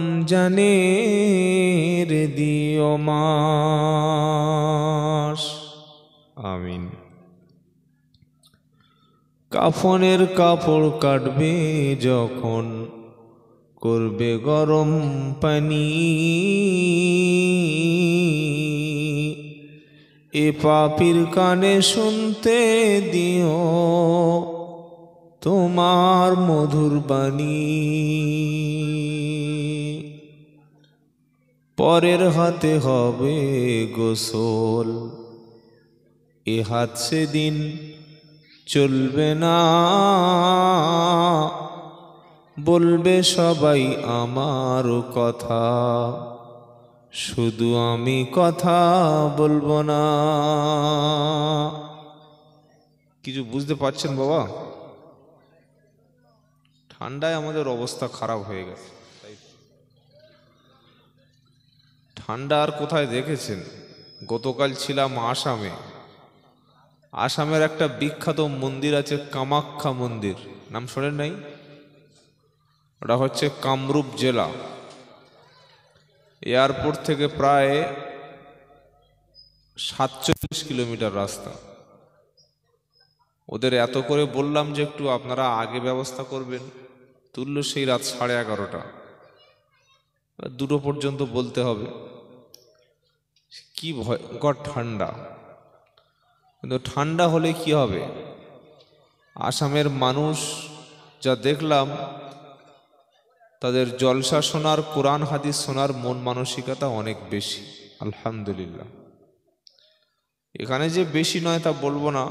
রমজানের দিও মাস। আমিন। কাফনের কাপড় কাটবে যখন, করবে গরম পানি, এ পাপীর কানে শুনতে দিও তোমার মধুর বাণী। পরের হাতে হবে গোসল, এ হাত সেদিন চলবে না, বলবে সবাই আমার কথা, শুধু আমি কথা বলবো না। কিছু বুঝতে পারছেন বাবা? ঠান্ডায় আমাদের অবস্থা খারাপ হয়ে গেছে। ঠান্ডা আর কোথায় দেখেছেন? গতকাল ছিলাম আসামে। আসামের একটা বিখ্যাত মন্দির আছে, কামাখ্যা মন্দির, নাম শোনেন নাই? ওটা হচ্ছে কামরূপ জেলা। এয়ারপোর্ট থেকে প্রায় 47 কিলোমিটার রাস্তা। ওদের এত করে বললাম যে একটু আপনারা আগে ব্যবস্থা করবেন, তুলল সেই রাত 11:30, 2টো পর্যন্ত বলতে হবে। কি ভয়ঙ্কর ঠান্ডা! কিন্তু ঠান্ডা হলে কি হবে? আসামের মানুষ যা দেখলাম, তাদের জলসা শোনার, কোরআন হাদিস শোনার মন মানসিকতা অনেক বেশি, আলহামদুলিল্লাহ। এখানে যে বেশি নয় তা বলবো না,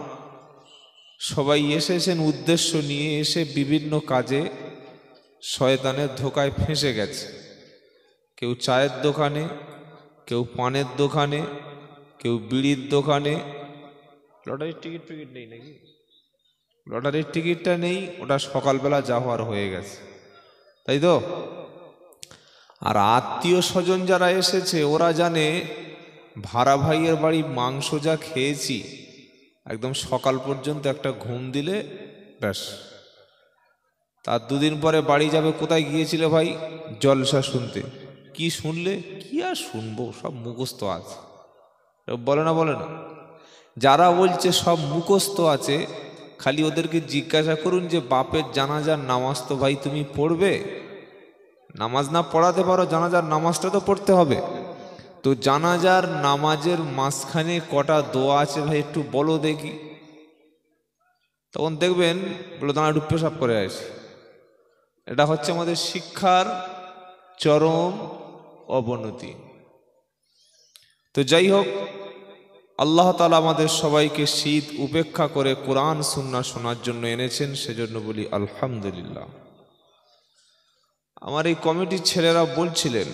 সবাই এসেছেন উদ্দেশ্য নিয়ে, এসে বিভিন্ন কাজে শয়তানের ধোকায় ফেঁসে গেছে। কেউ চায়ের দোকানে, কেউ পানের দোকানে, কেউ বিড়ির দোকানে। লটারির টিকিট নেই নাকি? লটারির টিকিটটা নেই, ওটা সকালবেলা যা হওয়ার হয়ে গেছে, তাই তো? আর আত্মীয় স্বজন যারা এসেছে ওরা জানে ভাড়া ভাইয়ের বাড়ি মাংস যা খেয়েছি, একদম সকাল পর্যন্ত একটা ঘুম দিলে ব্যাস, তার 2 দিন পরে বাড়ি যাবে। কোথায় গিয়েছিলে ভাই? জলসা শুনতে। কি শুনলে? কি আর শুনবো, সব মুখস্থ আছে। বলে না? যারা বলছে সব মুখস্থ আছে, খালি ওদেরকে জিজ্ঞাসা করুন যে বাপের জানাজার নামাজ তো ভাই তুমি পড়বে? নামাজ না পড়াতে পারো, জানাজার নামাজটা তো পড়তে হবে। তো জানাজার নামাজের মাঝখানে কটা দোয়া আছে ভাই একটু বলো দেখি। তখন দেখবেন বলে দাঁড়া একটু পেশাব করে আসি। এটা হচ্ছে আমাদের শিক্ষার চরম অবনতি। তো যাই হোক, আল্লাহ তাআলা আমাদের সবাইকে শীত উপেক্ষা করে কোরআন সুন্নাহ শোনার জন্য এনেছেন, সেজন্য বলি আলহামদুলিল্লাহ। আমার এই কমিটির ছেলেরা বলছিলেন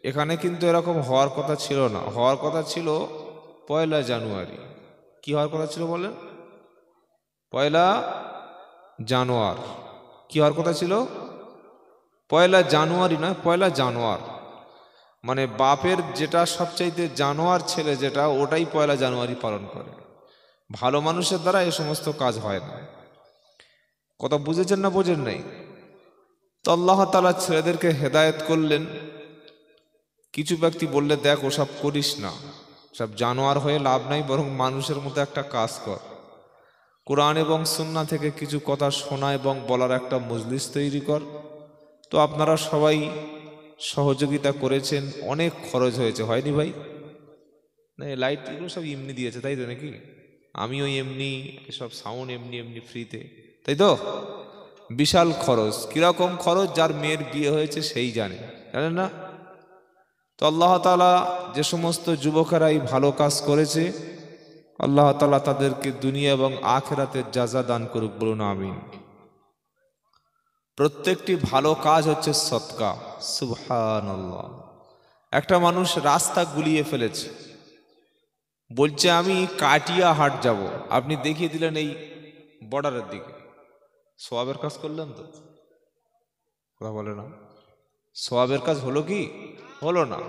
এখানে কিন্তু এরকম হওয়ার কথা ছিল না, হওয়ার কথা ছিল 1 জানুয়ারি। কি হওয়ার কথা ছিল বলেন? 1 জানুয়ারি। কি হওয়ার কথা ছিল? 1 জানুয়ারি নয়, 1 জানুয়ারি। মানে বাপের যেটা সবচাইতে জানোয়ার ছেলে যেটা, ওটাই 1 জানুয়ারি পালন করে। ভালো মানুষের দ্বারা এই সমস্ত কাজ হয় না। কথা বুঝেছেন না বোঝেন নাই? তো আল্লাহ তাআলা ছেলেদেরকে হেদায়েত করলেন। কিছু ব্যক্তি বললে দেখ ওসব করিস না, সব জানোয়ার হয়ে লাভ নাই, বরং মানুষের মতো একটা কাজ কর, কোরআন এবং সুন্নাহ থেকে কিছু কথা শোনা এবং বলার একটা মজলিস তৈরি কর। তো আপনারা সবাই সহযোগিতা করেছেন, অনেক খরচ হয়েছে, হয়নি ভাই? না, লাইটগুলো সব এমনি দিয়েছে তাই তো নাকি? আমিও এমনি, সব সাউন্ড এমনি ফ্রিতে, তাই তো? বিশাল খরচ। কিরকম খরচ? যার মেয়ের বিয়ে হয়েছে সেই জানেন না? তো আল্লাহ তাআলা যে সমস্ত যুবকেরা এই ভালো কাজ করেছে, আল্লাহ তাআলা তাদেরকে দুনিয়া এবং আখিরাতের জাযা দান করুক, বলুন আমিন। প্রত্যেকটি ভালো কাজ হচ্ছে সদকা। সুবহানাল্লাহ। একটা মানুষ রাস্তা গুলিয়ে ফেলেছে, বলছে আমি কাটিয়া হাট যাব। আপনি দেখিয়ে দিলেন এই বর্ডারের দিকে, সওয়াবের কাজ করলেন তো? কথা বলে না? সওয়াবের কাজ হলো কি? হলো না।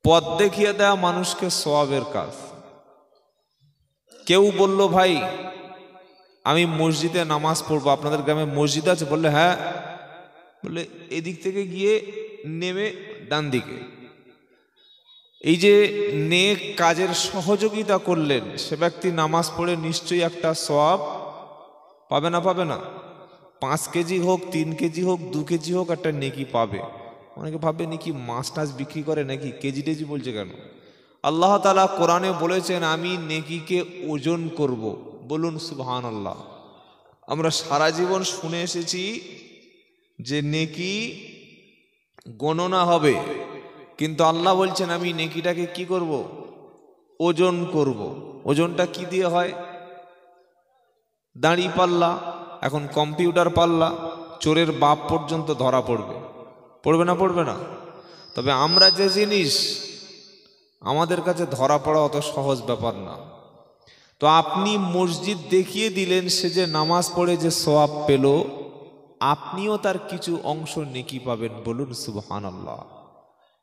পথ দেখিয়ে দেওয়া মানুষকে সওয়াবের কাজ। কেউ বলল ভাই আমি মসজিদে নামাজ পড়বো, আপনাদের গ্রামে মসজিদ আছে? বললে হ্যাঁ। বলে এদিক থেকে গিয়ে নেমে ডান দিকে। এই যে নেক কাজের সহযোগিতা করলেন, সে ব্যক্তি নামাজ পড়ে নিশ্চয়ই একটা সওয়াব পাবে না? পাবে না? 5 কেজি হোক, 3 কেজি হোক, 2 কেজি হোক, একটা নেকি পাবে। অনেকে ভাববে নাকি মাছ টাছ বিক্রি করে নাকি, কেজি টেজি বলছে কেন? আল্লাহ তাআলা কোরআনে বলেছেন আমি নেকিকে ওজন করব। বলুন সুবহানাল্লাহ। আমরা সারা জীবন শুনে এসেছি যে নেকি গণনা হবে, কিন্তু আল্লাহ বলছেন আমি নেকিটাকে কি করব? ওজন করব। ওজনটা কি দিয়ে হয়? দাঁড়ি পাল্লা, এখন কম্পিউটার পাল্লা, চোরের বাপ পর্যন্ত ধরা পড়বে। পড়বে না? পড়বে না? তবে আমরা যে জিনিস, আমাদের কাছে ধরা পড়া অত সহজ ব্যাপার না। তো আপনি মসজিদ দেখিয়ে দিলেন, সে যে নামাজ পড়ে যে সওয়াব পেল, আপনিও তার কিছু অংশ নেকি পাবেন। বলুন সুবহানাল্লাহ।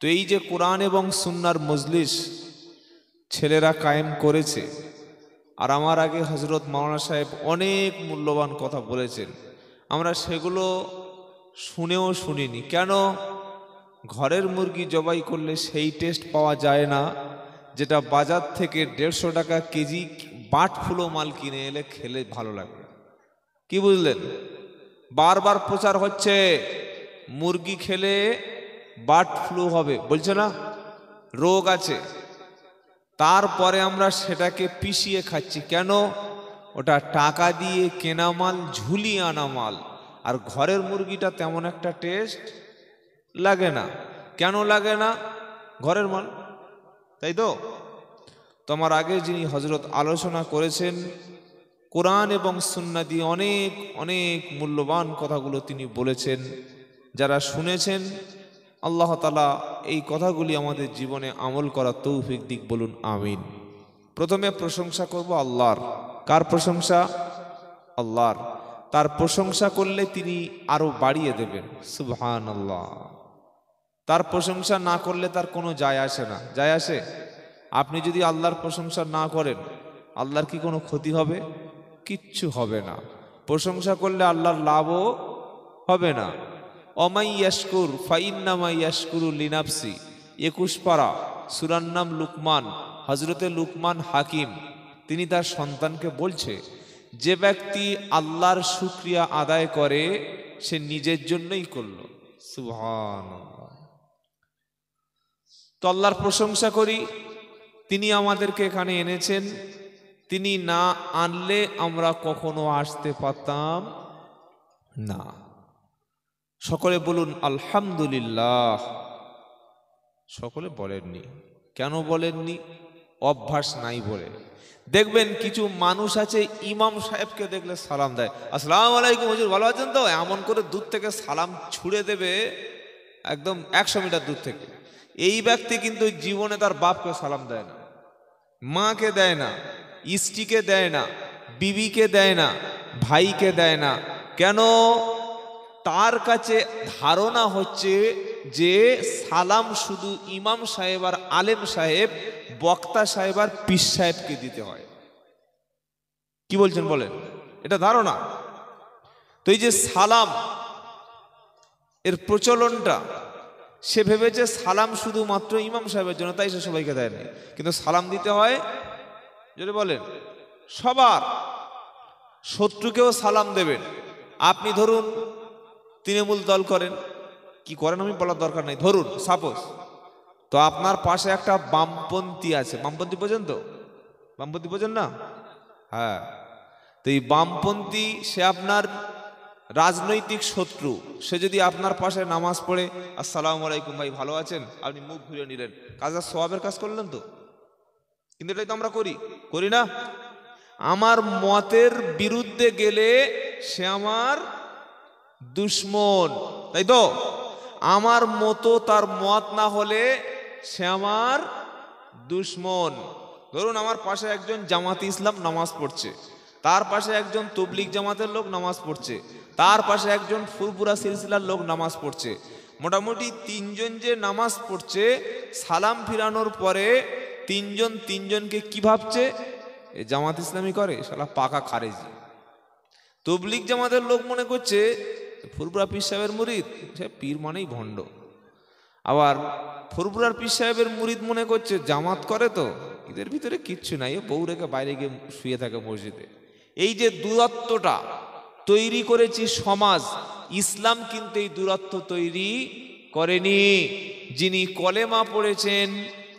তো এই যে কোরআন এবং সুন্নাহর মজলিস ছেলেরা কায়েম করেছে, আর আমার আগে হযরত মাওলানা সাহেব অনেক মূল্যবান কথা বলেছেন, আমরা সেগুলো শুনেও শুনিনি। কেন? ঘরের মুরগি জবাই করলে সেই টেস্ট পাওয়া যায় না যেটা বাজার থেকে 150 টাকা কেজি বাট ফুলো মাল কিনে এলে খেলে ভালো লাগবে। কি বুঝলেন? বারবার প্রচার হচ্ছে মুরগি খেলে বার্ড ফ্লু হবে, বলছে না, রোগ আছে। তারপরে আমরা সেটাকে পিষিয়ে খাচ্ছি। কেন? ওটা টাকা দিয়ে কেনা মাল, ঝুলিয়ে আনা মাল। আর ঘরের মুরগিটা তেমন একটা টেস্ট লাগে না। কেন লাগে না? ঘরের মাল, তাই তো। তোমার আগে যিনি হযরত আলোচনা করেছেন, কোরআন এবং সুন্নাহ দিয়ে অনেক অনেক মূল্যবান কথাগুলো তিনি বলেছেন। যারা শুনেছেন, আল্লাহ তাআলা এই কথাগুলি আমাদের জীবনে আমল করার তৌফিক দিক। বলুন আমিন। প্রথমে প্রশংসা করব আল্লাহর। কার প্রশংসা? আল্লাহর। তার প্রশংসা করলে তিনি আরো বাড়িয়ে দেবেন। সুবহানাল্লাহ। তার প্রশংসা না করলে তার কোনো যায় আসে না। যায় আসে? আপনি যদি আল্লাহর প্রশংসা না করেন, আল্লাহর কি কোনো ক্ষতি হবে? কিচ্ছু হবে না। প্রশংসা করলে আল্লাহর লাভও হবে না। অমাই ইয়াশকুর ফাইন্নামা ইয়াশকুরু লিনাফসি, 21 পারা, সূরার নাম লুকমান। হযরতে লুকমান হাকিম তিনি তার সন্তানকে বলছে, যে ব্যক্তি আল্লাহর শুকরিয়া আদায় করে সে নিজের জন্যই করলো। সুবহানাল্লাহ। তো আল্লাহর প্রশংসা করি, তিনি আমাদেরকে এখানে এনেছেন। তিনি না আনলে আমরা কখনো আসতে পারতাম না। সকলে বলুন আলহামদুলিল্লাহ। সকলে বলেননি। কেন বলেননি? অভ্যাস নাই বলে। দেখবেন কিছু মানুষ আছে ইমাম সাহেবকে দেখলে সালাম দেয়, আসসালামু আলাইকুম হুজুর, ভালো আছেন তো, এমন করে দূর থেকে সালাম ছুড়ে দেবে, একদম 100 মিটার দূর থেকে। এই ব্যক্তি কিন্তু জীবনে তার বাপকে সালাম দেয় না, মাকে দেয় না, স্ত্রীকে দেয় না, বিবিকে দেয় না, ভাইকে দেয় না। কেন? তার কাছে ধারণা হচ্ছে যে সালাম শুধু ইমাম সাহেব আর আলেম সাহেব, বক্তা সাহেব আর পীর সাহেবকে দিতে হয়। কি বলছেন বলেন? এটা ধারণা। তো এই যে সালাম এর প্রচলনটা, সে ভেবেছে সালাম শুধুমাত্র ইমাম সাহেবের জন্য, তাই সে সবাইকে দেয় না। কিন্তু সালাম দিতে হয়, যদি বলেন, সবার। শত্রুকেও সালাম দেবেন। আপনি ধরুন তৃণমূল দল করেন, কি করেন আমি বলার দরকার নাই, ধরুন সাপোজ, তো আপনার পাশে একটা বামপন্থী আছে। বামপন্থী বোঝেন তো? বামপন্থী বোঝেন না? হ্যাঁ। তো এই বামপন্থী, সে আপনার রাজনৈতিক শত্রু। সে যদি আপনার পাশে নামাজ পড়ে, আসসালামু আলাইকুম ভাই, ভালো আছেন, আপনি মুখ ঘুরে নিলেন, কাজটা সওয়াবের কাজ করলেন তো। কিন্তু এটাই তো আমরা করি, করি না? আমার মতের বিরুদ্ধে গেলে সে আমার দুশ্মন, তাই তো। আমার মতো তার মত না হলে সে আমার দুশ্মন। ধরুন আমার পাশে একজন জামাতে ইসলাম নামাজ পড়ছে, তার পাশে একজন তবলিগ জামাতের লোক নামাজ পড়ছে, তার পাশে একজন ফুরফুরা সিলসিলার লোক নামাজ পড়ছে। মোটামুটি 3 জন যে নামাজ পড়ছে, সালাম ফিরানোর পরে 3 জন 3 জনকে কি ভাবছে? এ জামাত ইসলামী করে, শালা পাকা খারেজি। তবলিগ জামাতের লোক মনে করছে ফুরফুরা পীর সাহেবের মুরিদ, সে পীর মানেই ভণ্ড। আবার ফুরফুরার পীর সাহেবের মুরিদ মনে করছে জামাত করে, তো এদের ভিতরে কিচ্ছু নাই, বউ রেখে বাইরে গিয়ে শুয়ে থাকে মসজিদে। এই যে দূরত্বটা তৈরি করেছি সমাজ, ইসলাম কিন্তু এই দূরত্ব তৈরি করেনি। যিনি কলেমা পড়েছেন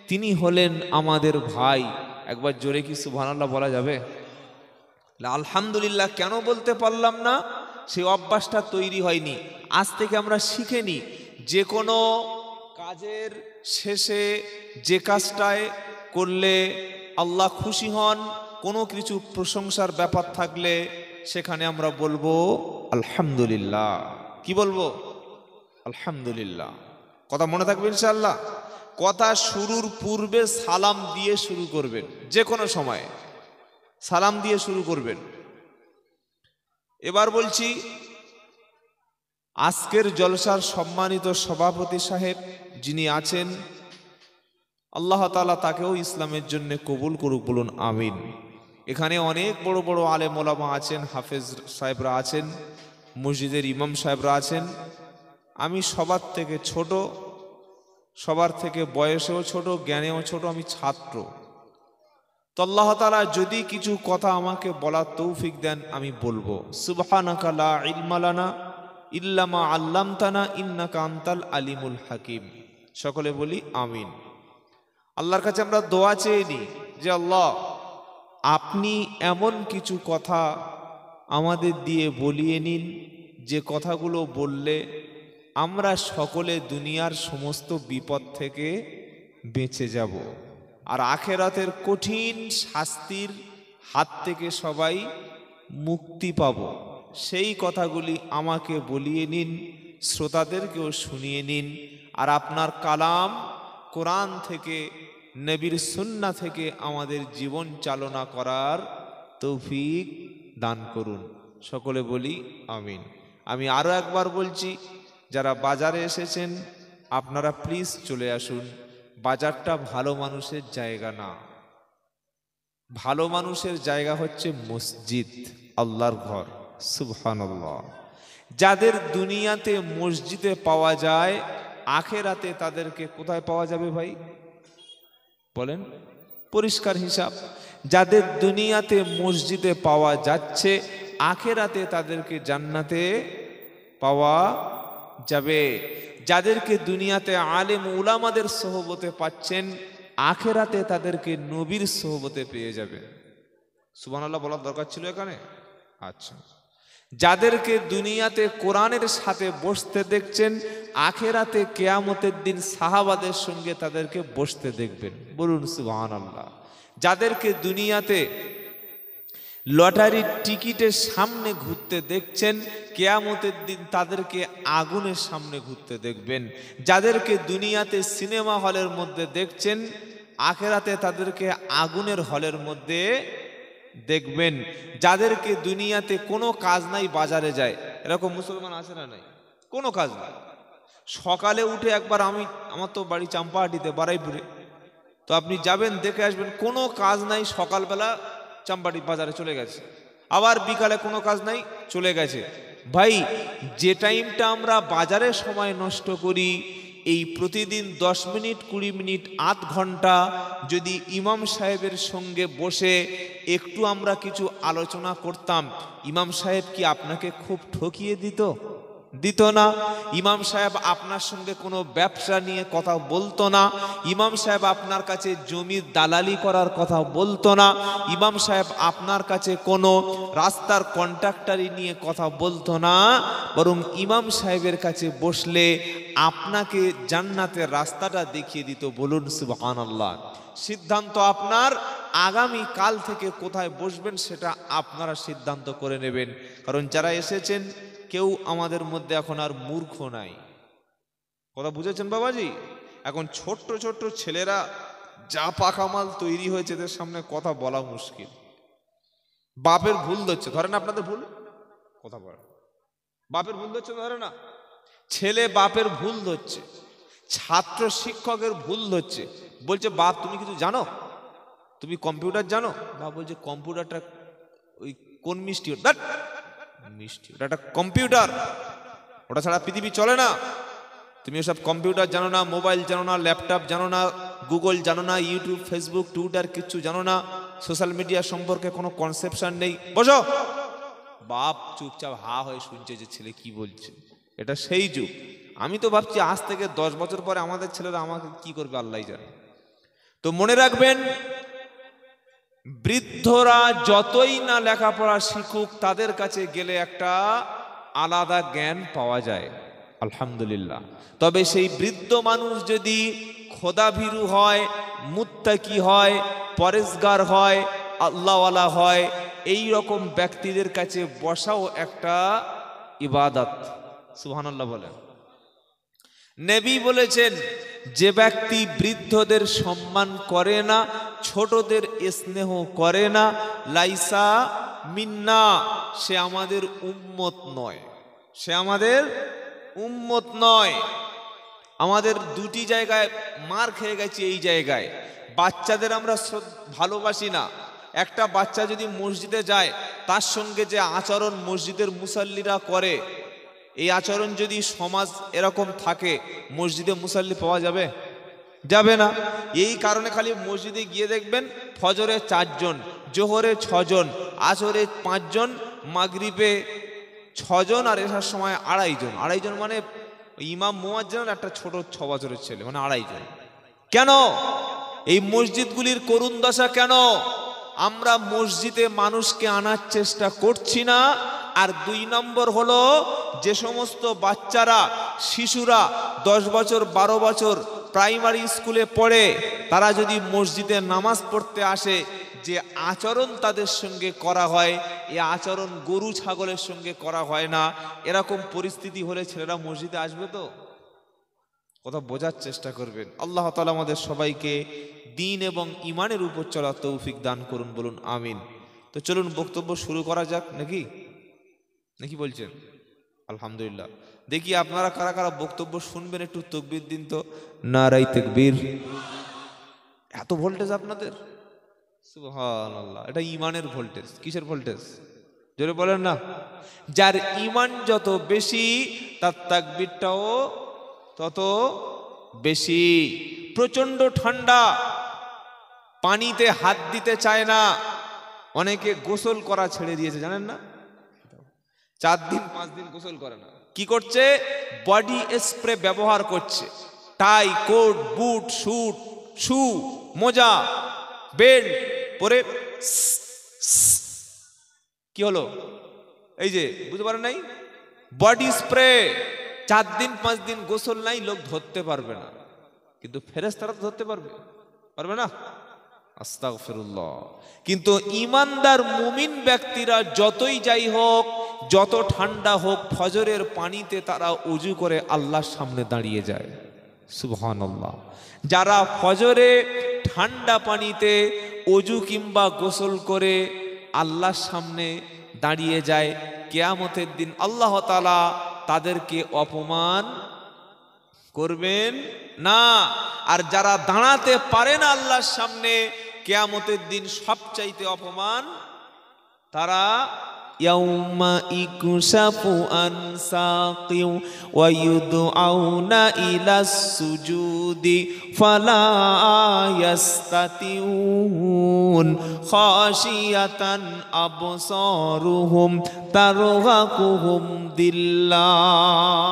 তিনি হলেন আমাদের ভাই। একবার জোরে কি সুবহানাল্লাহ বলা যাবে? আলহামদুলিল্লাহ কেন বলতে পারলাম না? সেই অভ্যাসটা তৈরি হয়নি। আজ থেকে আমরা শিখে নিই, যে কোনো কাজের শেষে যে কাজটায় করলে আল্লাহ খুশি হন, কোনো কিছু প্রশংসার ব্যাপার থাকলে সেখানে আমরা বলবো আলহামদুলিল্লাহ। কি বলবো? আলহামদুলিল্লাহ। কথা মনে থাকবে ইনশাআল্লাহ। কথা শুরুর পূর্বে সালাম দিয়ে শুরু করবেন, যে কোনো সময় সালাম দিয়ে শুরু করবেন। এবার বলছি, আজকের জলসার সম্মানিত সভাপতি সাহেব যিনি আছেন, আল্লাহ তাআলা তাকেও ইসলামের জন্য কবুল করুক, বলুন আমিন। এখানে অনেক বড় বড় আলেম ওলামা আছেন, হাফেজ সাহেবরা আছেন, মসজিদের ইমাম সাহেবরা আছেন। আমি সবার থেকে ছোট, সবার থেকে বয়সেও ছোট, জ্ঞানেও ছোট, আমি ছাত্র। তো আল্লাহ তাআলা যদি কিছু কথা আমাকে বলার তৌফিক দেন আমি বলবো। সুবহানাকা লা ইলমা লানা ইল্লা মা আল্লামতানা ইন্নাকা আনতাল আলিমুল হাকিম। সকলে বলি আমিন। আল্লাহর কাছে আমরা দোয়া চেয়ে নিই যে আল্লাহ, আপনি এমন কিছু কথা আমাদের দিয়ে বলিয়ে নিন, যে কথাগুলো বললে আমরা সকলে দুনিয়ার সমস্ত বিপদ থেকে বেঁচে যাব, আর আখেরাতের কঠিন শাস্তির হাত থেকে সবাই মুক্তি পাব। সেই কথাগুলি আমাকে বলিয়ে নিন, শ্রোতাদেরকেও শুনিয়ে নিন। আর আপনার কালাম কোরআন থেকে, নবীর সুন্নাহ থেকে আমাদের জীবন চালনা করার তৌফিক দান করুন। সকলে বলি আমিন। আমি আরও একবার বলছি, যারা বাজারে এসেছেন আপনারা প্লিজ চলে আসুন। বাজারটা ভালো মানুষের জায়গা না, ভালো মানুষের জায়গা হচ্ছে মসজিদ, আল্লাহর ঘর। সুবহানাল্লাহ। যাদের দুনিয়াতে মসজিদে পাওয়া যায়, আখেরাতে তাদেরকে কোথায় পাওয়া যাবে ভাই বলেন? পরিষ্কার হিসাব। যাদের দুনিয়াতে মসজিদে পাওয়া যাচ্ছে, আখেরাতে তাদেরকে জান্নাতে পাওয়া যাবে। যাদেরকে দুনিয়াতে আলেম উলামাদের সোহবতে পাচ্ছেন, আখেরাতে তাদেরকে নবীর সোহবতে পেয়ে যাবে। সুবহানাল্লাহ বলার দরকার ছিল এখানে? আচ্ছা। যাদেরকে দুনিয়াতে কোরআনের সাথে বসতে দেখছেন, আখেরাতে কিয়ামতের দিন সাহাবাদের সঙ্গে তাদেরকে বসতে দেখবেন, বলুন সুবহানাল্লাহ। যাদেরকে দুনিয়াতে লটারির টিকিটের সামনে ঘুরতে দেখছেন, কিয়ামতের দিন তাদেরকে আগুনের সামনে ঘুরতে দেখবেন। যাদেরকে দুনিয়াতে সিনেমা হলের মধ্যে দেখছেন, আখেরাতে তাদেরকে আগুনের হলের মধ্যে দেখবেন। যাদেরকে দুনিয়াতে কোনো কাজ নাই, বাজারে যায়, এরকম মুসলমান আছে না নাই? কোনো কাজ নাই। সকালে উঠে একবার, আমার তো বাড়ি চাম্পাহাটিতে, বারাইপুরে, তো আপনি যাবেন দেখে আসবেন, কোনো কাজ নাই, সকালবেলা চাম্পাহাটি বাজারে চলে গেছে, আবার বিকালে কোনো কাজ নাই চলে গেছে। ভাই, যে টাইমটা আমরা বাজারে সময় নষ্ট করি, এই প্রতিদিন 10 মিনিট 20 মিনিট আধ ঘন্টা যদি ইমাম সাহেবের সঙ্গে বসে একটু আমরা কিছু আলোচনা করতাম, ইমাম সাহেব কি আপনাকে খুব ঠকিয়ে দিত? দিত না। ইমাম সাহেব আপনার সঙ্গে কোনো ব্যবসা নিয়ে কথা বলতো না। ইমাম সাহেব আপনার কাছে জমির দালালি করার কথা বলতো না। ইমাম সাহেব আপনার কাছে কোনো রাস্তার কন্ট্রাক্টরি নিয়ে কথা বলতো না। বরং ইমাম সাহেবের কাছে বসলে আপনাকে জান্নাতের রাস্তাটা দেখিয়ে দিত, বলুন সুবহানাল্লাহ। সিদ্ধান্ত আপনার, আগামী কাল থেকে কোথায় বসবেন সেটা আপনারা সিদ্ধান্ত করে নেবেন। কারণ যারা এসেছেন, কেউ আমাদের মধ্যে এখন আর মূর্খ নাই। কথা বুঝেছেন বাবাজি? এখন ছোট্ট ছোট্ট ছেলেরা যা পাকামাল তৈরি হয়েছে, এদের সামনে কথা বলা মুশকিল। বাপের ভুল ধরছে, ধরেন আপনাদের ভুল, কথা বলে বাপের ভুল ধরছে, ধরে না, ছেলে বাপের ভুল ধরছে, ছাত্র শিক্ষকের ভুল ধরছে, বলছে বাপ তুমি কিছু জানো? তুমি কম্পিউটার জানো? বাপ বলছে কম্পিউটারটা ওই কোন মিষ্টি, মিষ্টি, ওটা একটা কম্পিউটার। ওটা ছাড়া পৃথিবী চলে না। তুমি ওসব কম্পিউটার জানো না, মোবাইল জানো না, ল্যাপটপ জানো না, গুগল জানো না, ইউটিউব, ফেসবুক, টুইটার কিচ্ছু জানো না, সোশ্যাল মিডিয়া সম্পর্কে কোনো কনসেপশন নেই। বসো। বাপ চুপচাপ হা হয়ে শুনছে যে ছেলে কি বলছে। এটা সেই যুগ। আমি তো ভাবছি আজ থেকে 10 বছর পরে আমাদের ছেলেরা আমাকে কি করবে আল্লাহ জানে। তো মনে রাখবেন, বৃদ্ধরা যতই না লেখাপড়া শিখুক, তাদের কাছে গেলে একটা আলাদা জ্ঞান পাওয়া যায়, আলহামদুলিল্লাহ। তবে সেই বৃদ্ধ মানুষ যদি খোদাভীরু হয়, মুত্তাকি হয়, পরেজগার হয়, আল্লাহওয়ালা হয়, এই রকম ব্যক্তিদের কাছে বসাও একটা ইবাদত। সুবহানাল্লাহ বলেন। নবী বলেছেন, যে ব্যক্তি বৃদ্ধদের সম্মান করে না, ছোটদের স্নেহ করে না, লাইসা মিন্না, সে আমাদের উম্মত নয়। সে আমাদের উম্মত নয়। আমাদের দুটি জায়গায় মার খেয়ে গেছি। এই জায়গায় বাচ্চাদের আমরা ভালোবাসি না। একটা বাচ্চা যদি মসজিদে যায়, তার সঙ্গে যে আচরণ মসজিদের মুসাল্লিরা করে, এই আচরণ যদি সমাজ এরকম থাকে, মসজিদে মুসাল্লি পাওয়া যাবে? যাবে না। এই কারণে খালি মসজিদে গিয়ে দেখবেন ফজরে 4 জন, জোহরে 6 জন, আসরে 5 জন, মাগরিবে 6 জন, আর এসার সময় 2.5 জন। 2.5 জন মানে ইমাম মুয়াজ্জিন একটা ছোট 6 বছরের ছেলে, মানে 2.5 জন। কেন এই মসজিদগুলির করুণ দশা? কেন আমরা মসজিদে মানুষকে আনার চেষ্টা করছি না? আর 2 নম্বর হলো, যে সমস্ত বাচ্চারা, শিশুরা 10 বছর 12 বছর প্রাইমারি স্কুলে পড়ে, তারা যদি মসজিদে নামাজ পড়তে আসে, যে আচরণ তাদের সঙ্গে করা হয়, এই আচরণ গরু ছাগলের সঙ্গে করা হয় না। এরকম পরিস্থিতি হলে ছেলেরা মসজিদে আসবে তো? কথা বোঝার চেষ্টা করবেন। আল্লাহ তাআলা আমাদের সবাইকে দ্বীন এবং ঈমানের উপর চলার তৌফিক দান করুন, বলুন আমিন। তো চলুন বক্তব্য শুরু করা যাক, নাকি নাকি বলছেন? আলহামদুলিল্লাহ। দেখি আপনারা কারা কারা বক্তব্য শুনবেন, একটু তাকবীর দিন তো। নারায়ে তাকবীর। এত ভোল্টেজ আপনাদের, সুবহানাল্লাহ। এটা ঈমানের ভোল্টেজ। কিসের ভোল্টেজ? জোরে বলেন না। যার ঈমান যত বেশি, তার তাকবীরটাও তত বেশি। প্রচন্ড ঠান্ডা, পানিতে হাত দিতে চায় না। অনেকে গোসল করা ছেড়ে দিয়েছে, জানেন না? 4 দিন 5 দিন গোসল করে না। কি করছে? বডি স্প্রে ব্যবহার করছে। টাই, কোট, বুট, স্যুট, শু, মোজা, বেল্ট পরে কি হলো? এই যে বুঝতে পারেন নাই, বডি স্প্রে। 4 দিন 5 দিন গোসল নাই, লোক ধরতে পারবে না। কিন্তু ফেরেশতারা তো ধরতে পারবে, পারবে না? আস্তাগফিরুল্লাহ। কিন্তু ঈমানদার মুমিন ব্যক্তিরা যতই যাই হোক, যত ঠান্ডা হোক, ফজরের পানিতে তারা ওযু করে আল্লাহর সামনে দাঁড়িয়ে যায়। সুবহানাল্লাহ। যারা ফজরে ঠান্ডা পানিতে ওযু কিংবা গোসল করে আল্লাহর সামনে দাঁড়িয়ে যায়, কিয়ামতের দিন আল্লাহ তাআলা তাদেরকে অপমান করবেন না। আর যারা দাঁড়াতে পারে না আল্লাহর সামনে, কিয়ামতের দিন সবচাইতে অপমান তারা। ইয়াউমা ইকুশাফু আন সাকিউ ওয়া ইউদআউনা ইলাস সুজুদি ফালা ইয়াস্তাতিউন খাশিয়াতান আবসারুহুম তারহাকুহুম দিল্লাহ।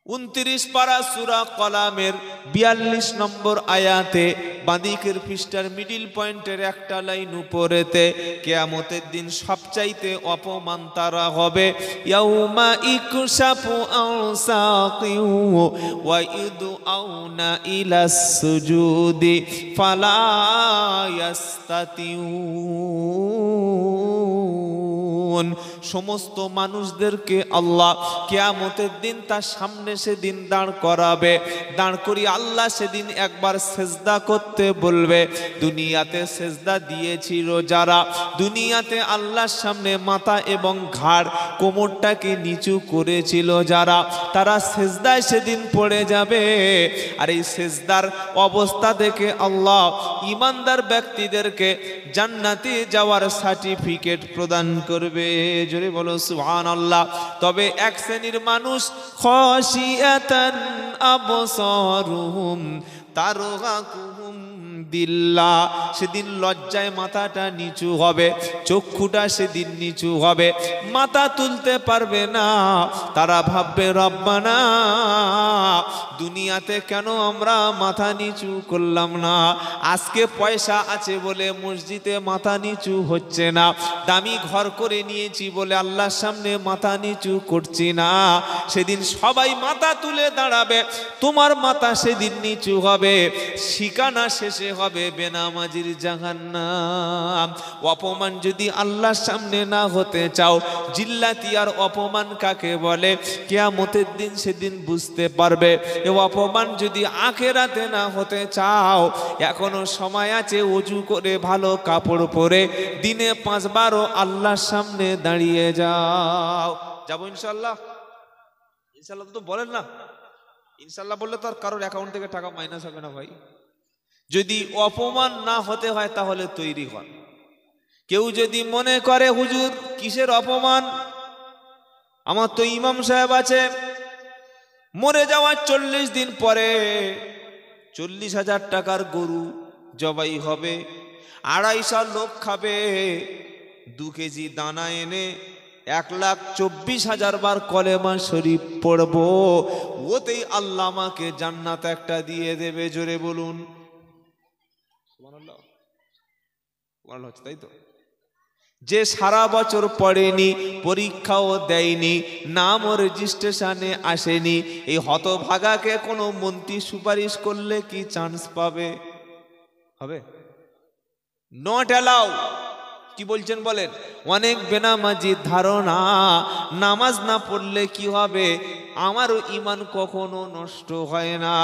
29 পারা সূরা কলামের 42 নম্বর আয়াতে বাঁদিকের পৃষ্ঠার মিডিল পয়েন্টের একটা লাইন উপরেতে, কিয়ামতের দিন সবচাইতে অপমান তারা হবে। ইয়াউমা ইকুশাফু আন সাকিউ ওয়া ইউদআউনা ইলাস সুজুদি ফালা ইয়াস্তাতিউন। সমস্ত মানুষদেরকে আল্লাহ কিয়ামতের দিন তার সামনে সেদিন দাঁড় করাবে। দাঁড় করিয়ে আল্লাহ সেদিন একবার সেজদা করতে বলবে। দুনিয়াতে সেজদা দিয়েছিল যারা, দুনিয়াতে আল্লাহর সামনে মাথা এবং ঘাড় কোমরটাকে নিচু করেছিল যারা, তারা সেজদায় সেদিন পড়ে যাবে। আর এই সেজদার অবস্থা দেখে আল্লাহ ঈমানদার ব্যক্তিদেরকে জান্নাতে যাওয়ার সার্টিফিকেট প্রদান করবে। তুলবে, জোরে বলো সুবহানাল্লাহ। তবে এক শ্রেণীর মানুষ খাশিয়াতান আবসারুহুম তারহাকুহুম দিল্লা, সেদিন লজ্জায় মাথাটা নিচু হবে, চক্ষুটা সেদিন নিচু হবে, মাথা তুলতে পারবে না। তারা ভাববে রব্বানা দুনিয়াতে কেন আমরা মাথা নিচু করলাম না, আজকে পয়সা আছে বলে মসজিদে মাথা নিচু হচ্ছে না, দামি ঘর করে নিয়েছি বলে আল্লাহর সামনে মাথা নিচু করছি না। সেদিন সবাই মাথা তুলে দাঁড়াবে, তোমার মাথা সেদিন নিচু হবে, ঠিকানা শেষে হবে বেনামাজির জাহান্নাম। অপমান যদি আল্লাহর সামনে না হতে চাও, জিল্লাতি আর অপমান কাকে বলে কিয়ামতের দিন সেদিন বুঝতে পারবে। এ অপমান যদি আখিরাতে না হতে চাও, এখনো সময় আছে, ওযু করে ভালো কাপড় পরে দিনে 5 বারও আল্লাহর সামনে দাঁড়িয়ে যাও। যাবো ইনশাআল্লাহ? ইনশাআল্লাহ তো বলেন না, ইনশাআল্লাহ বললে তো আর কারোর অ্যাকাউন্ট থেকে টাকা মাইনাস হবে না ভাই। যদি অপমান না হতে হয় তাহলে তৈরি হন। কেউ যদি মনে করে হুজুর কিসের অপমান, আমার তো ইমাম সাহেব আছে, মরে যাওয়ার 40 দিন পরে 40,000 টাকার গরু জবাই হবে, 250 লোক খাবে, 2 কেজি দানা এনে 1,24,000 বার কলেমা শরীফ পড়বো, ওতেই আল্লাহ আমাকে জান্নাত একটা দিয়ে দেবে। জোরে বলুন সুবহানাল্লাহ। সুবহানাল্লাহ, তাই তো। যে সারা বছর পড়েনি, পরীক্ষাও দেয়নি, নামও রেজিস্ট্রেশনে আসেনি, এই হতভাগাকে কোনো মন্ত্রী সুপারিশ করলে কি চান্স পাবে? হবে? Not allow. কি বলছেন বলেন? অনেক বেনামাজি ধারণা নামাজ না পড়লে কি হবে, আমারও ঈমান কখনো নষ্ট হয় না।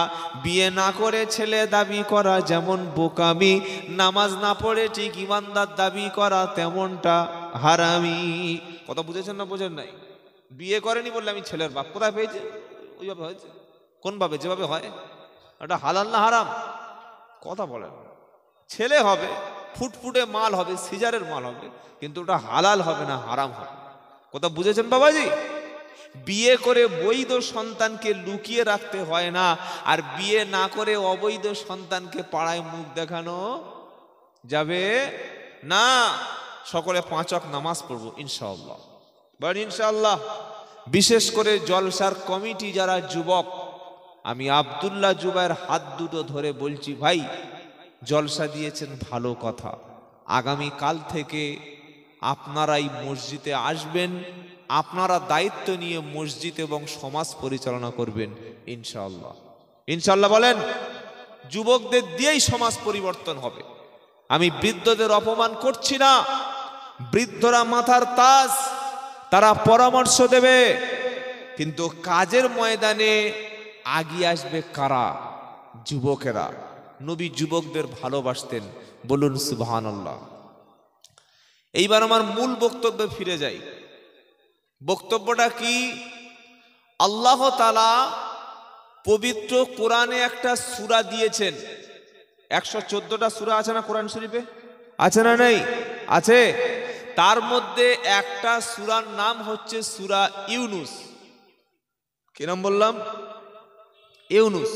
বিয়ে না করে ছেলে দাবি করা যেমন বোকামি, নামাজ না পড়ে ঠিক ঈমানদার দাবি করা তেমনটা হারামি। কথা বুঝেছেন না বোঝেন নাই? বিয়ে করেনি বললে আমি ছেলের বাপ, কোথায় পেয়েছে? ওইভাবে হয়েছে। কোন ভাবে? যেভাবে হয়। এটা হালাল না হারাম? কথা বলেন। ছেলে হবে, ফুটফুটে মাল হবে, সিজারের মাল হবে, কিন্তু ওটা হালাল হবে না, হারাম হবে। কথা বুঝেছেন বাবাজি? বিয়ে করে বৈধ সন্তানকে লুকিয়ে রাখতে হয় না, আর বিয়ে না করে অবৈধ সন্তানকে পাড়ায় মুখ দেখানো যাবে না। সকলে 5 ওয়াক্ত নামাজ পড়বো ইনশাআল্লাহ, বলেন ইনশাআল্লাহ। বিশেষ করে জলসার কমিটি যারা যুবক, আমি আব্দুল্লাহ জুবায়ের হাত দুটো ধরে বলছি, ভাই জলসা দিয়েছেন ভালো কথা, আগামী কাল থেকে আপনারাই মসজিদে আসবেন, আপনারা দায়িত্ব নিয়ে মসজিদ এবং সমাজ পরিচালনা করবেন ইনশাআল্লাহ। ইনশাআল্লাহ বলেন। যুবকদের দিয়েই সমাজ পরিবর্তন হবে। আমি বৃদ্ধদের অপমান করছি না, বৃদ্ধরা মাথার তাজ, তারা পরামর্শ দেবে, কিন্তু কাজের ময়দানে আগিয়ে আসবে কারা? যুবকেরা। নবী যুবকদের ভালোবাসতেন, বলুন সুবহানাল্লাহ। এইবার আমার মূল বক্তব্যে ফিরে যাই। বক্তব্যটা কি? আল্লাহ তাআলা পবিত্র কোরআনে একটা সূরা দিয়েছেন। 114টা সূরা আছে না কোরআন শরীফে? আছে না নেই? আছে। তার মধ্যে একটা সূরার নাম হচ্ছে সূরা ইউনুস। কি নাম বললাম? ইউনুস।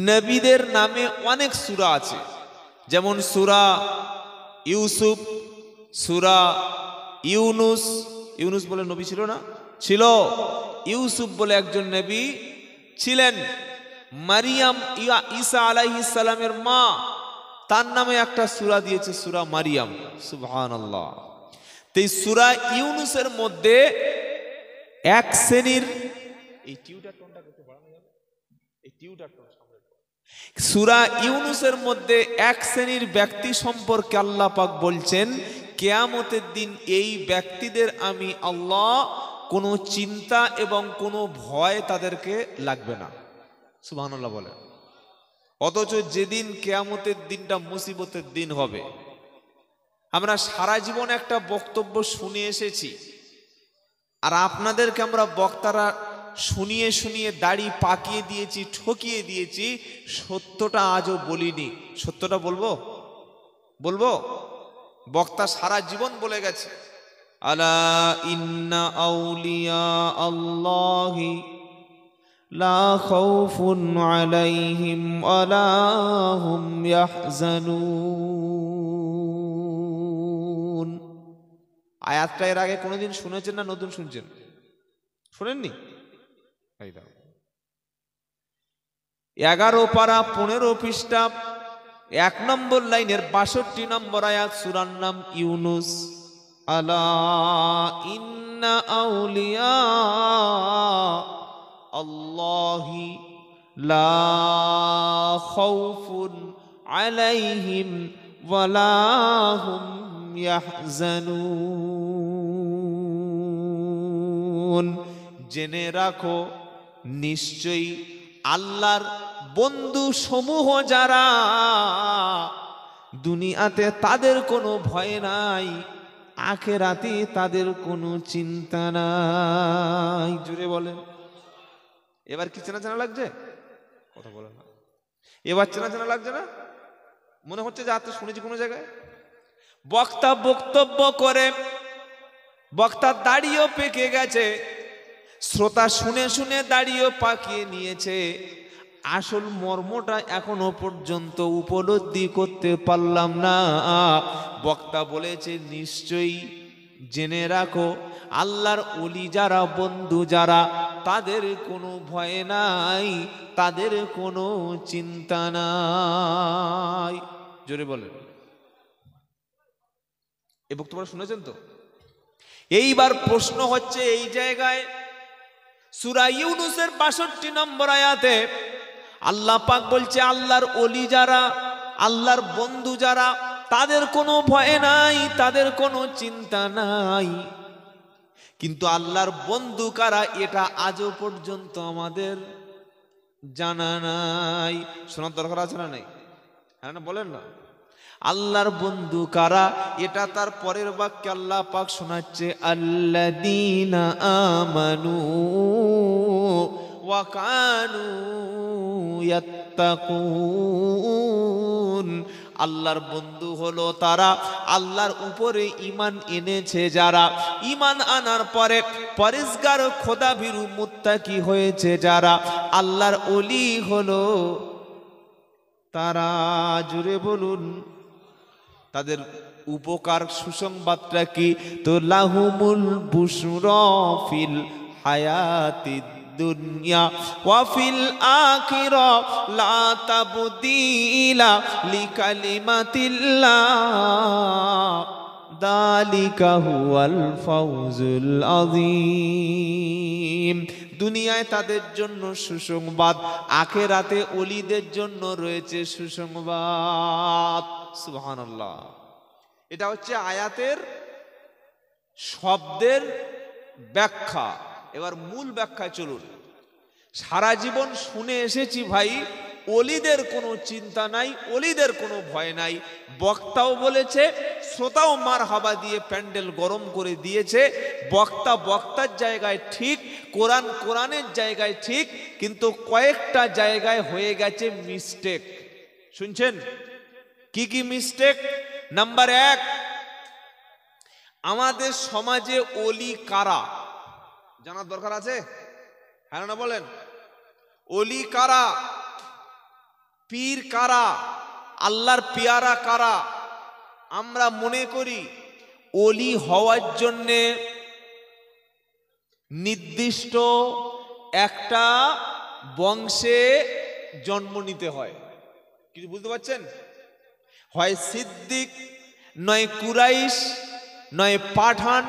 নবীদের নামে অনেক সূরা আছে, যেমন সূরা ইউসুফ, সূরা ইউনুস। ইউনুস বলে নবী ছিল না? ছিল। ইউসুফ বলে একজন নবী ছিলেন। মারিয়াম, ঈসা আলাইহিস সালামের মা, তার নামে একটা সূরা দিয়েছে, সূরা মারিয়াম। সুবহানাল্লাহ। এই সূরা ইউনুসের মধ্যে এক শ্রেণীর, এই টিউটার টোনটা একটু বাড়ানো যাবে? এই টিউটার টোন সূরা ইউনুসের মধ্যে এক শ্রেণীর ব্যক্তি সম্পর্কে আল্লাহ পাক বলছেন, কিয়ামতের দিন এই ব্যক্তিদের আমি আল্লাহ কোনো চিন্তা এবং কোনো ভয় তাদেরকে লাগবে না। সুবহানাল্লাহ বলে। অথচ যেদিন কিয়ামতের দিনটা মুসিবতের দিন হবে, আমরা সারা জীবন একটা বক্তব্য শুনে এসেছি, আর আপনাদেরকে আমরা বক্তারা শুনিয়ে শুনিয়ে দাড়ি পাকিয়ে দিয়েছি, ঠকিয়ে দিয়েছি, সত্যটা আজও বলিনি। সত্যটা বলবো? বলবো? বক্তা সারা জীবন বলে গেছে, আলা ইন্না আউলিয়া আল্লাহি লা খাউফুন আলাইহিম ওয়ালা হুম ইয়াহজানুন। আয়াতটা এর আগে কোনোদিন শুনেছেন না নতুন শুনছেন? শোনেননি? 11 পারা 15 পৃষ্ঠা 1 নম্বর লাইনের 62 নম্বর আয়াত, সূরার নাম ইউনুস। আলা ইন্না আউলিয়া আল্লাহি লা খাউফুন আলাইহিম ওয়ালা হুম ইয়াহজানুন। জেনে রাখো নিশ্চয়ই আল্লাহর বন্ধু সমূহ যারা, দুনিয়াতে তাদের কোনো ভয় নাই, আখিরাতে তাদের কোনো চিন্তা নাই। জুড়ে বলেন। এবার কি চেনা চেনা লাগছে? কথা বলেন না। এবার চেনা চেনা লাগছে না? মনে হচ্ছে যে আত্মা শুনেছি কোনো জায়গায়। বক্তা বক্তব্য করে, বক্তা দাড়িও পেকে গেছে, শ্রোতা শুনে শুনে দাড়িও পাকিয়ে নিয়েছে, আসল মর্মটা এখনো পর্যন্ত উপলব্ধি করতে পারলাম না। বক্তা বলেছে নিশ্চয়ই জেনে রাখো আল্লাহর ওলি যারা, বন্ধু যারা, তাদের কোনো ভয় নাই, তাদের কোনো চিন্তা নাই। জোরে বলেন। এই বক্তব্য শুনেছেন তো? এইবার প্রশ্ন হচ্ছে এই জায়গায়, সূরা ইউনুসের 62 নম্বর আয়াতে আল্লাহ পাক বলছে আল্লাহর ওলি যারা, আল্লাহর বন্ধু যারা, তাদের কোনো ভয় নাই, তাদের কোনো চিন্তা নাই। কিন্তু আল্লাহর বন্ধু কারা এটা আজও পর্যন্ত আমাদের জানা নাই। শোনার দরকার আছে না নাই? হ্যাঁ না বলেন না। আল্লাহর বন্ধু কারা এটা তার পরের বাক্যে আল্লাহ পাক শোনাচ্ছে, আল্লাযীনা আমানু ওয়া কানু ইয়াত্তাকুন। আল্লাহর বন্ধু হলো তারা, আল্লাহর উপরে ঈমান এনেছে যারা, ঈমান আনার পরে পরেজগার খোদাভীরু মুত্তাকি হয়েছে যারা, আল্লাহর ওলি হলো তারা। জুড়ে বলুন। তাদের উপকার সুসংবাদটা কি? তো লাহুমুল বুশরা ফিল হায়াতিদ দুনিয়া ওয়া ফিল আখিরা লা তাবদীলা লিকালিমাতিল্লাহ যালিকা হুয়াল ফাউজুল আযীম। দুনিয়ায় তাদের জন্য সুসংবাদ, আখিরাতে ওলিদের জন্য রয়েছে সুসংবাদ। সুবহানাল্লাহ। এটা হচ্ছে আয়াতের শব্দের ব্যাখ্যা। এবার মূল ব্যাখ্যায় চলুন। সারা জীবন শুনে এসেছি ভাই, ওলিদের কোনো চিন্তা নাই, ওলিদের কোনো ভয় নাই। বক্তাও বলেছে, শ্রোতাও মারহাবা দিয়ে প্যান্ডেল গরম করে দিয়েছে। বক্তা বক্তার জায়গায় ঠিক, কোরআন কোরআনের জায়গায় ঠিক, কিন্তু কয়েকটা জায়গায় হয়ে গেছে মিস্টেক। শুনছেন কি কি মিস্টেক? নাম্বার 1, আমাদের সমাজে ওলি কারা জানার দরকার আছে। হ্যাঁ না বলেন। ওলি কারা, পীর কারা, আল্লাহর পেয়ারা কারা? আমরা মনে করি ওলি হওয়ার জন্যে নির্দিষ্ট একটা বংশে জন্ম নিতে হয়। কিছু বুঝতে পারছেন? হয় সিদ্দিক, নয় কুরাইশ, নয় পাঠান,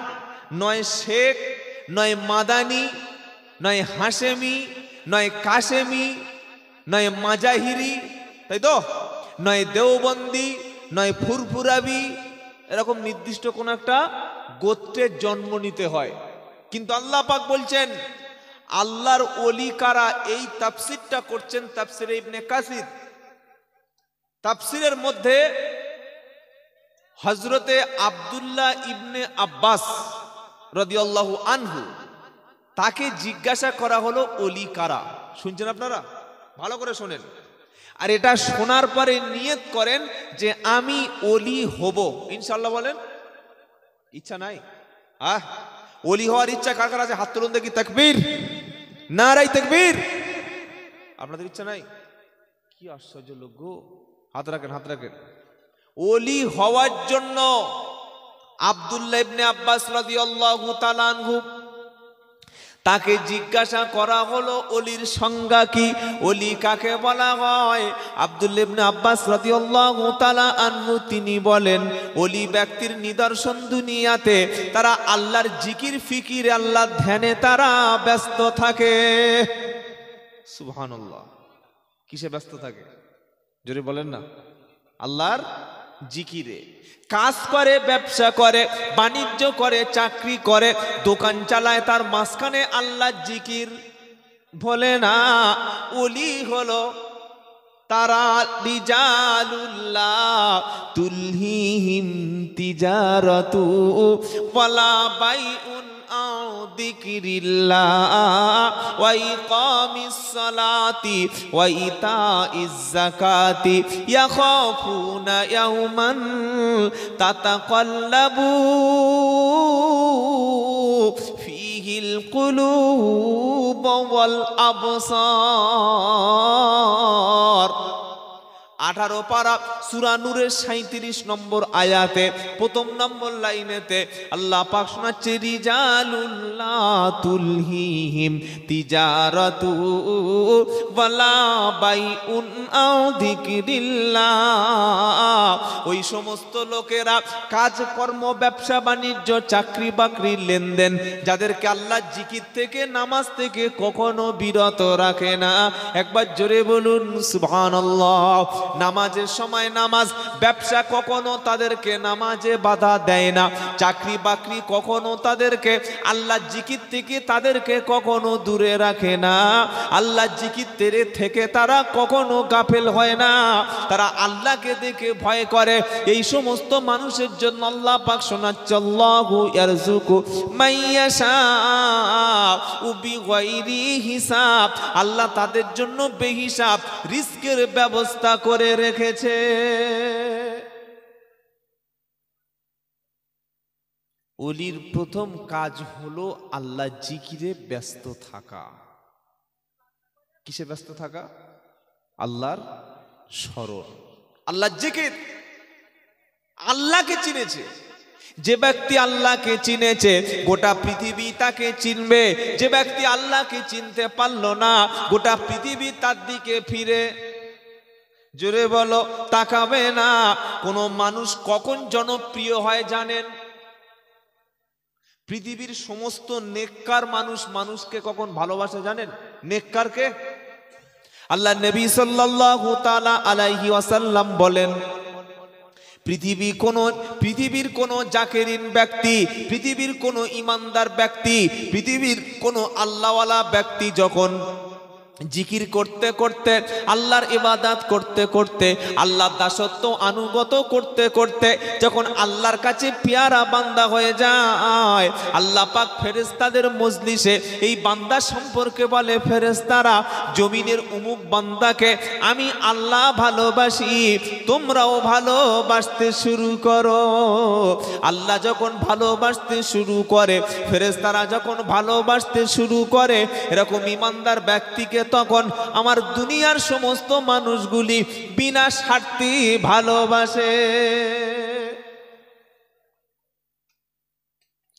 নয় শেখ, নয় মাদানি, নয় হাশেমি, নয় কাশেমি, নয় মাজাহিরি, তাই তো, নয় দেওবন্দি, নয় ফুরফুরাবি। এরকম নির্দিষ্ট কোন একটা গোত্রের জন্ম নিতে হয়। কিন্তু আল্লাহ পাক বলছেন আল্লাহর ওলি কারা, এই তাফসিরটা করছেন তাফসিরে ইবনে কাসির। তাফসিরের মধ্যে হযরতে আব্দুল্লাহ ইবনে আব্বাস রাদিয়াল্লাহু আনহু, তাকে জিজ্ঞাসা করা হলো ওলি কারা। শুনছেন আপনারা? ভালো করে শোনেন। আর এটা শোনার পরে নিয়ত করেন যে আমি ওলি হব ইনশাআল্লাহ। বলেন ইচ্ছা নাই? আহ, ওলি হওয়ার ইচ্ছা কার কার আছে? হাত তুলুন দেখি। তাকবীর, নারাই তাকবীর। আপনাদের ইচ্ছা নাই? কি আশ্চর্য লোক গো। হাত রাখেন, হাত রাখেন। ওলি হওয়ার জন্য আব্দুল্লাহ ইবনে আব্বাস রাদিয়াল্লাহু তাআলা আনহু, তাকে জিজ্ঞাসা করা হলো ওলির সংজ্ঞা কি, ওলি কাকে বলা হয়? আব্দুল্লাহ ইবনে আব্বাস রাদিয়াল্লাহু তাআলা আনহু তিনি বলেন, ওলি ব্যক্তির নিদর্শন দুনিয়াতে তারা আল্লাহর জিকির ফিকির, আল্লাহর ধ্যানে তারা ব্যস্ত থাকে। সুবহানাল্লাহ। কিসে ব্যস্ত থাকে? জোরে বলেন না। আল্লাহর জিকিরে। কাজ করে, ব্যবসা করে, বাণিজ্য করে, চাকরি করে, দোকান চালায়, তার মাঝখানে আল্লাহর জিকির। বলে না ওলি হলো তারা রিজালুল্লাহ তুলহিহিম তিজারাতু ওয়ালা বাইউন আও যিকরিল্লাহ ওয়া ইকামিস সালাতি ওয়া ইতাইজ যাকাতি ইয়াখাফুনা ইয়াওমান তাতাকাল্লাবু ফিহিল কুলুব ওয়াল আবসার। 18 পারা সূরা নূরের 37 নম্বর আয়াতে প্রথম নম্বর লাইনেতে আল্লাহ পাক শোনাচ্ছে, রিজালুল্লাহ তুলহিহিম তিজারাতু ওয়ালা বাইউন আও যিকরিল্লাহ। ওই সমস্ত লোকেরা কাজকর্ম, ব্যবসা বাণিজ্য, চাকরি বাকরি, লেনদেন, যাদেরকে আল্লাহ জিকির থেকে, নামাজ থেকে কখনো বিরত রাখে না। একবার জোরে বলুন সুবহানাল্লাহ। নামাজের সময় নামাজ, ব্যবসা কখনো তাদেরকে নামাজে বাধা দেয় না, চাকরি বাকরি কখনো তাদেরকে আল্লাহ জিকির থেকে তাদেরকে কখনো দূরে রাখে না। আল্লাহ জিকির থেকে তারা কখনো গাফেল হয় না, তারা আল্লাহকে দেখে ভয় করে। এই সমস্ত মানুষের জন্য আল্লাহ পাক শোনাচ্ছে, আল্লাহু ইয়ারযুকু মাইয়াশাউ বিগাইরি হিসাব। আল্লাহ তাদের জন্য বেহিসাব রিজকের ব্যবস্থা করে রেখেছে। ওলির প্রথম কাজ হলো আল্লাহ জিকিরে ব্যস্ত থাকা। কিসে ব্যস্ত থাকা? আল্লাহর স্মরণ, আল্লাহর জিকির। আল্লাহকে চিনেছে। যে ব্যক্তি আল্লাহকে চিনেছে গোটা পৃথিবী তাকে চিনবে। যে ব্যক্তি আল্লাহকে চিনতে পারলো না, গোটা পৃথিবী তার দিকে ফিরে, জোরে বলো, তাকাবে না। কোন মানুষ কখন জনপ্রিয় হয় জানেন? পৃথিবীর সমস্ত নেককার মানুষ মানুষকে কখন ভালোবাসে জানেন? নেককারকে। আল্লাহ নবী সাল্লাল্লাহু তাআলা আলাইহি ওয়াসাল্লাম বলেন, পৃথিবীর কোন জাকেরিন ব্যক্তি, পৃথিবীর কোন ইমানদার ব্যক্তি, পৃথিবীর কোন আল্লাহওয়ালা ব্যক্তি যখন জিকির করতে করতে, আল্লাহর ইবাদত করতে করতে, আল্লাহর দাসত্ব আনুগত করতে করতে যখন আল্লাহর কাছে পেয়ারা বান্দা হয়ে যায়, আল্লাহ পাক ফেরেশতাদের মজলিসে এই বান্দা সম্পর্কে বলে, ফেরেশতারা জমিনের অমুক বান্দাকে আমি আল্লাহ ভালোবাসি, তোমরাও ভালোবাসতে শুরু করো। আল্লাহ যখন ভালোবাসতে শুরু করে, ফেরেশতারা যখন ভালোবাসতে শুরু করে, এরকম ইমানদার ব্যক্তিকে তখন আমার দুনিয়ার সমস্ত মানুষগুলি বিনা স্বার্থে ভালোবাসে।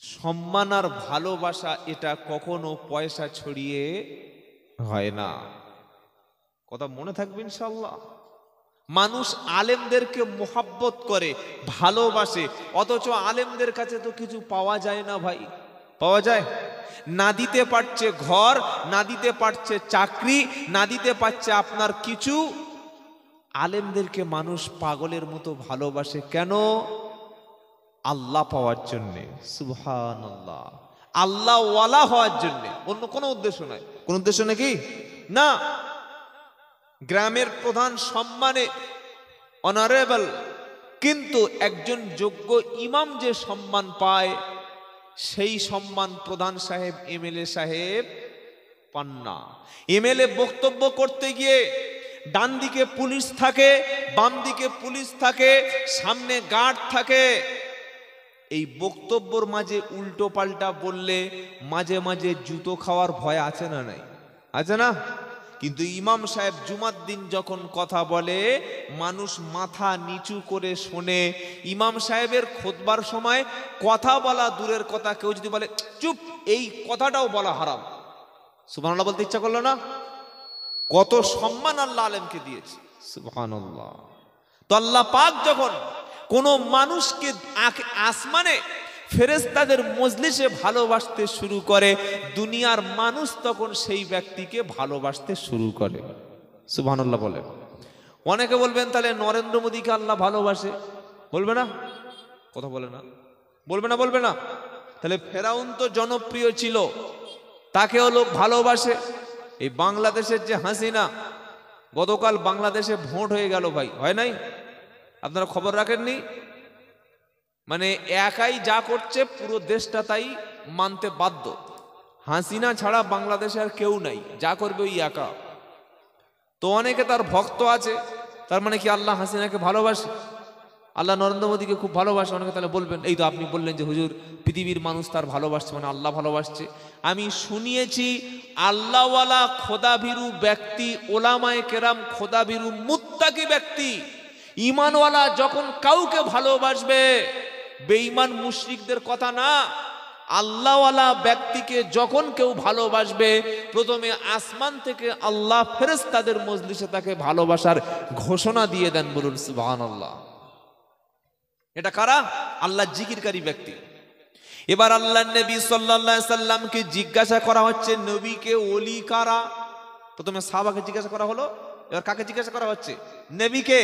সম্মান আর ভালোবাসা এটা কখনো পয়সা ছড়িয়ে হয় না। কথা মনে থাকবে ইনশাআল্লাহ। মানুষ আলেমদেরকে মোহাব্বত করে, ভালোবাসে, অথচ আলেমদের কাছে তো কিছু পাওয়া যায় না ভাই। পাওয়া যায়? না দিতে পারছে ঘর, না দিতে পারছে চাকরি, না দিতে পারছে আপনার কিছু। আলেমদেরকে মানুষ পাগলের মতো ভালোবাসে কেন? আল্লাহ পাওয়ার জন্যে। সুবহানাল্লাহ। আল্লাহ ওয়ালা হওয়ার জন্যে, অন্য কোনো উদ্দেশ্য নাই। কোন উদ্দেশ্য নাকি না। গ্রামের প্রধান সম্মানে অনারেবল, কিন্তু একজন যোগ্য ইমাম যে সম্মান পায়, সেই সম্মান প্রধান সাহেব, এমএলএ সাহেব পান না। এমএলএ বক্তব্য করতে গিয়ে ডান দিকে পুলিশ থাকে, বাম দিকে পুলিশ থাকে, সামনে গার্ড থাকে। এই বক্তব্যর মাঝে উল্টো পাল্টা বললে মাঝে মাঝে জুতো খাওয়ার ভয় আছে না নাই? আছে না? কিন্তু ইমাম সাহেব জুমার দিন যখন কথা বলে মানুষ মাথা নিচু করে শোনে। ইমাম সাহেবের খুতবার সময় কথা বলা দূরের কথা, কেউ যদি বলে চুপ, এই কথাটাও বলা হারাম। সুবহানাল্লাহ বলতে ইচ্ছা করলো না? কত সম্মান আল্লাহ আলেমকে দিয়েছে। সুবহানাল্লাহ। তো আল্লাহ পাক যখন কোন মানুষকে আসমানে ফেরেশতাদের মজলিসে ভালোবাসতে শুরু করে, দুনিয়ার মানুষ তখন সেই ব্যক্তিকে ভালোবাসতে শুরু করে। সুবহানাল্লাহ বলে। অনেকে বলবেন তাহলে নরেন্দ্র মোদীকে আল্লাহ ভালোবাসে, বলবে না? কথা বলে না, বলবে না, বলবে না? তাহলে ফেরাউন তো জনপ্রিয় ছিল, তাকেও লোক ভালোবাসে। এই বাংলাদেশের যে হাসিনা, গতকাল বাংলাদেশে ভোট হয়ে গেল ভাই, হয় নাই? আপনারা খবর রাখেননি? মানে একাই যা করছে পুরো দেশটা তাই মানতে বাধ্য। হাসিনা ছাড়া বাংলাদেশে আর কেউ নাই, যা করবে ওই একা। তো অনেকে তার ভক্ত আছে, তার মানে কি আল্লাহ হাসিনাকে ভালোবাসে? আল্লাহ নরেন্দ্র মোদীকে খুব ভালোবাসে। অনেকে তাহলে বলবেন, এই তো আপনি বললেন যে হুজুর পৃথিবীর মানুষ তার ভালোবাসছে, মানে আল্লাহ ভালোবাসছে। আমি শুনিয়েছি আল্লাহওয়ালা খোদাভীরু ব্যক্তি, ওলামায়ে কেরাম খোদাভীরু মুত্তাকি ব্যক্তি, ঈমানওয়ালা যখন কাউকে ভালোবাসবে, বেঈমান মুশরিকদের কথা না, আল্লাহওয়ালা ব্যক্তিকে যখন কেউ ভালোবাসবে, প্রথমে আসমান থেকে আল্লাহ ফেরেশতাদের মজলিসে তাকে ভালোবাসার ঘোষণা দিয়ে দেন। বলুন সুবহানাল্লাহ। এটা কারা? আল্লাহ জিকিরকারী ব্যক্তি। এবার আল্লাহ নবী সাল্লাল্লাহু আলাইহি সাল্লামকে জিজ্ঞাসা করা হচ্ছে, নবীকে ওলি কারা? প্রথমে সাহাবাকে জিজ্ঞাসা করা হলো, এবার কাকে জিজ্ঞাসা করা হচ্ছে? নবীকে,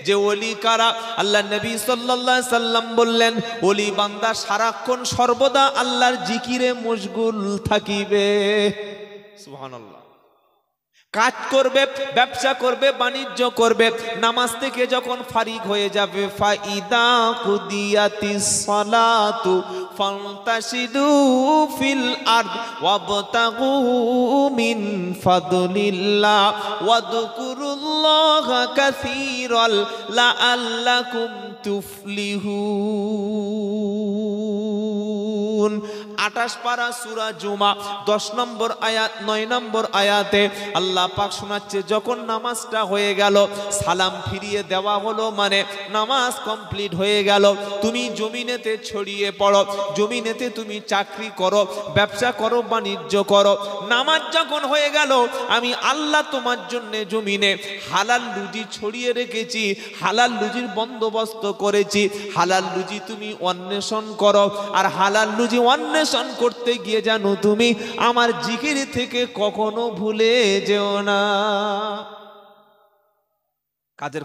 যে ওলি কারা? আল্লাহ নবী সাল্লাল্লাহু আলাইহি সাল্লাম বললেন, ওলি বান্দা সারাক্ষণ সর্বদা আল্লাহর জিকিরে মশগুল থাকিবে। সুবহানাল্লাহ। কাজ করবে, ব্যবসা করবে, বাণিজ্য করবে, নামাজ থেকে যখন ফারিগ হয়ে যাবে, ফাইদা কুদিয়াতিস সালাতু ফান্তাশিদু ফিল আরদ ওয়াবতাগু মিন ফাদলিল্লাহ ওয়াযকুরুল্লাহা কাসীরান লাআল্লাকুম তুফলিহুন। 28 পারা সূরা জুমা 10 নম্বর আয়াত 9 নম্বর আয়াতে আল্লাহ পাক শোনাচ্ছে, যখন নামাজটা হয়ে গেল, সালাম ফিরিয়ে দেওয়া হলো, মানে নামাজ কমপ্লিট হয়ে গেল, তুমি জমিনেতে ছড়িয়ে পড়ো, জমিনেতে তুমি চাকরি করো, ব্যবসা করো, বাণিজ্য করো। নামাজ যখন হয়ে গেল, আমি আল্লাহ তোমার জন্য জমিনে হালাল রুজি ছড়িয়ে রেখেছি, হালাল রুজির বন্দোবস্ত করেছি। হালাল রুজি তুমি অন্বেষণ করো, আর হালাল রুজি অন্বেষণ করতে গিয়ে জানো তুমি আমার জিকির থেকে কখনো ভুলে যেও না। কাজের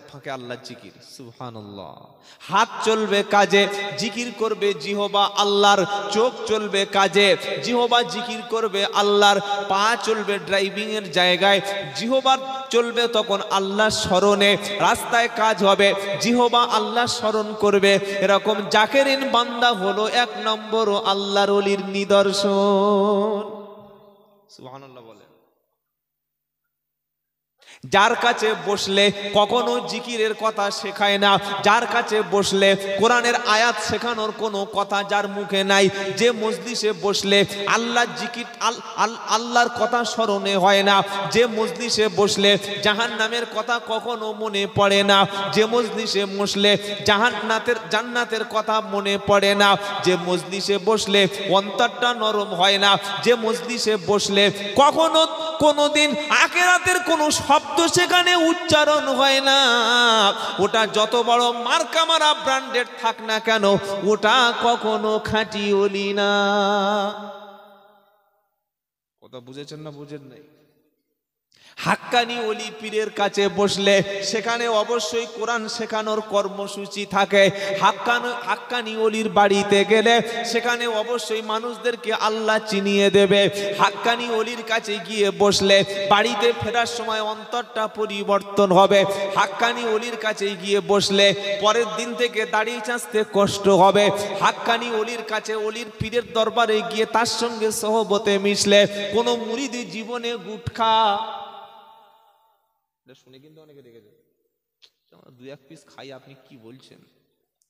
ফাঁকে আল্লাহ জিকির। সুবহানাল্লাহ। হাত চলবে কাজে, জিকির করবে জিহবা আল্লাহর, চোখ চলবে কাজে, জিহবা জিকির করবে আল্লাহর, পা চলবে ড্রাইভিং এর জায়গায়, জিহবা চলবে তখন আল্লাহ স্মরণে, রাস্তায় কাজ হবে, জিহবা আল্লাহ স্মরণ করবে। এরকম জাকেরিন বান্দা হলো 1 নম্বর আল্লাহর ওলির নিদর্শন। সুবহানাল্লাহ বলে। যার কাছে বসলে কখনো জিকিরের কথা শেখায় না, যার কাছে বসলে কোরআনের আয়াত শেখানোর কোনো কথা যার মুখে নাই, যে মজলিসে বসলে আল্লাহ জিকির আল্লাহর কথা স্মরণে হয় না, যে মজলিসে বসলে জাহান্নামের কথা কখনো মনে পড়ে না, যে মজলিসে বসলে জান্নাতের কথা মনে পড়ে না, যে মজলিসে বসলে অন্তরটা নরম হয় না, যে মজলিসে বসলে কখনো কোনোদিন আখিরাতের কোনো শব্দ সেখানে উচ্চারণ হয় না, ওটা যত বড় মার্কা মারা ব্র্যান্ডেড থাক না কেন, ওটা কখনো খাঁটি ওলি না। কথা বুঝেছেন না বুঝেন নাই? হাক্কানি ওলি পীরের কাছে বসলে সেখানে অবশ্যই কোরআন শেখানোর কর্মসূচি থাকে। হাক্কানি ওলির বাড়িতে গেলে সেখানে অবশ্যই মানুষদেরকে আল্লাহ চিনিয়ে দেবে। হাক্কানি ওলির কাছে গিয়ে বসলে বাড়িতে ফেরার সময় অন্তরটা পরিবর্তন হবে। হাক্কানি ওলির কাছে গিয়ে বসলে পরের দিন থেকে দাড়ি চাঁচতে কষ্ট হবে। হাক্কানি ওলির কাছে, ওলির পীরের দরবারে গিয়ে তার সঙ্গে সহবতে মিশলে কোনো মুরিদি জীবনে গুটখা শুনে কিন্তু অনেকে রেগে যায়, 2-1 পিস খাই, আপনি কি বলছেন?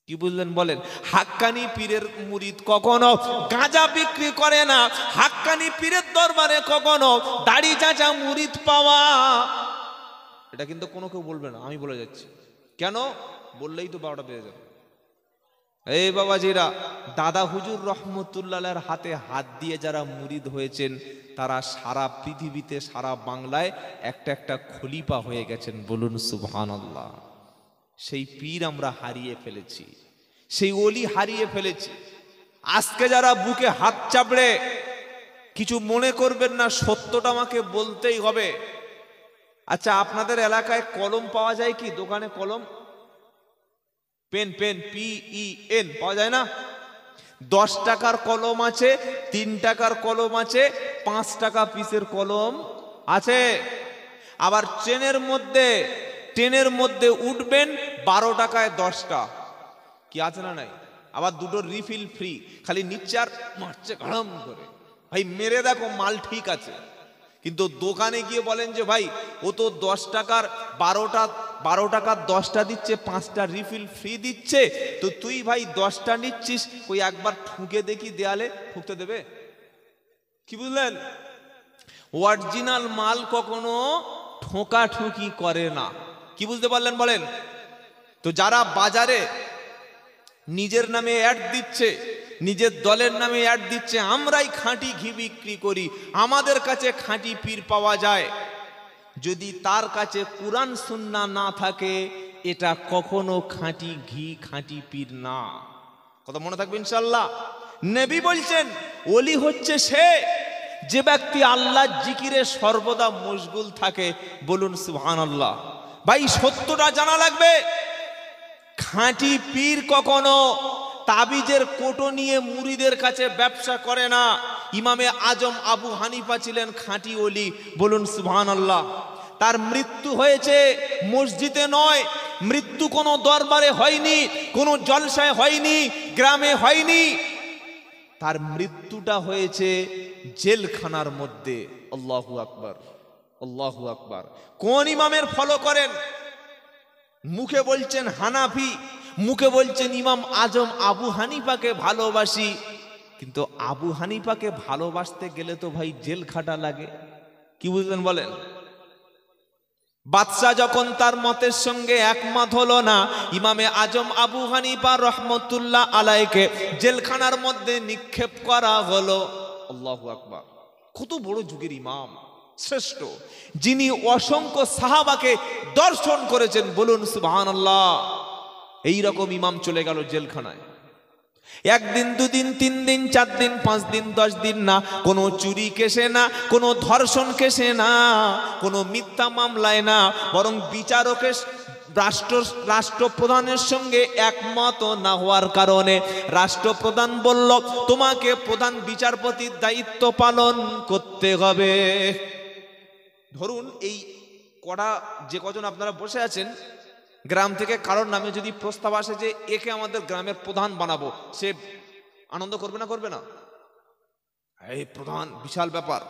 কি বুঝলেন বলেন? হাক্কানি পীরের মুরিদ কখনো গাঁজা বিক্রি করে না। হাক্কানি পীরের দরবারে কখনো দাড়ি চাচা মুরিদ পাওয়া, এটা কিন্তু কোনো কেউ বলবে না, আমি বলে যাচ্ছি। কেন বললেই তো 12টা বেজে যাবে। এই বাবাজিরা, দাদা হুজুর রহমতুল্লাহর হাতে হাত দিয়ে যারা মুরিদ হয়েছেন তারা সারা পৃথিবীতে, সারা বাংলায় একটা একটা খলিফা হয়ে গেছেন। বলুন সুবহানাল্লাহ। সেই পীর আমরা হারিয়ে ফেলেছি, সেই ওলি হারিয়ে ফেলেছি। আজকে যারা বুকে হাত চাপড়ে, কিছু মনে করবেন না, সত্যটা আমাকে বলতেই হবে। আচ্ছা, আপনাদের এলাকায় কলম পাওয়া যায় কি? দোকানে কলম, পেন, PEN পাওয়া যায় না? 10 টাকার কলম আছে, 3 টাকার কলম আছে, 5 টাকা পিসের কলম আছে। আবার ট্রেনের মধ্যে উঠবেন 12 টাকায় 10টা, কি আছে না নাই? আবার দুটো রিফিল ফ্রি, খালি নিচ্ছে আর মারছে ঘাম করে। ভাই মেরে দেখো মাল ঠিক আছে, কিন্তু দোকানে গিয়ে বলেন যে ভাই ও তো 10 টাকার 12 টাকার 10টা দিচ্ছে, 5টা রিফিল ফ্রি দিচ্ছে, তো তুই ভাই 10টা নিচ্ছিস, ওই একবার ঠুকে দেখি দেয়ালে, ঠুকতে দেবে? কি বুঝলেন? অরিজিনাল মাল কখনো ঠোকাঠুকি করে না। কি বুঝতে পারলেন বলেন? তো যারা বাজারে নিজের নামে অ্যাড দিচ্ছে, নিজের দলের নামে অ্যাড দিচ্ছে, আমরাই খাঁটি ঘি বিক্রি করি, আমাদের কাছে খাঁটি পীর পাওয়া যায়, যদি তার কাছে কুরআন সুন্নাহ না থাকে, এটা কখনো খাঁটি ঘি, খাঁটি পীর না। কথা মনে থাকবে ইনশাআল্লাহ। নবী বলছেন ওলি হচ্ছে সে যে ব্যক্তি আল্লাহর জিকিরে সর্বদা মশগুল থাকে। বলুন সুবহানাল্লাহ। ভাই সত্যটা জানা লাগবে। খাঁটি পীর কখনো তাবিজের কোটো নিয়ে মুরিদের কাছে ব্যবসা করে না। ইমামে আজম আবু হানিফা ছিলেন খাঁটি ওলি। বলুন সুবহানাল্লাহ। তার মৃত্যু হয়েছে মসজিদে নয়, মৃত্যু কোনো দরবারে হয়নি, কোনো জলসায় হয়নি, গ্রামে হয়নি, তার মৃত্যুটা হয়েছে জেলখানার মধ্যে। আল্লাহু আকবার, আল্লাহু আকবার। কোন ইমামের ফলো করেন? মুখে বলছেন হানাফি, মুখে বলছেন ইমাম আজম আবু হানিফাকে ভালোবাসি, কিন্তু আবু হানিফাকে ভালোবাসতে গেলে তো ভাই জেল খাটা লাগে। কি বুঝলেন বলেন? বাদশা যখন তার মতের সঙ্গে একমত হলো না, ইমামে আজম আবু হানিফা রহমতুল্লাহ আলাইকে জেলখানার মধ্যে নিক্ষেপ করা হলো। আল্লাহু আকবার। কত বড় যুগের ইমাম, শ্রেষ্ঠ, যিনি অসংখ্য সাহাবাকে দর্শন করেছেন। বলুন সুবহানাল্লাহ। এই রকম ইমাম চলে গেল জেলখানায়। একদিন, দুদিন, 3 দিন, 4 দিন, 5 দিন, 10 দিন না, কোনো চুরি কেসে না, কোনো ধর্ষণ কেসে না, কোনো মিথ্যা মামলায় না, বরং বিচারকের রাষ্ট্রপ্রধানের সঙ্গে একমত না হওয়ার কারণে রাষ্ট্রপ্রধান বলল তোমাকে প্রধান বিচারপতির দায়িত্ব পালন করতে হবে। ধরুন এই কটা যে কজন আপনারা বসে আছেন, গ্রাম থেকে কারোর নামে যদি প্রস্তাব আসে যে একে আমাদের গ্রামের প্রধান বানাবো, সে আনন্দ করবে না? করবে না? এই প্রধান বিশাল ব্যাপার।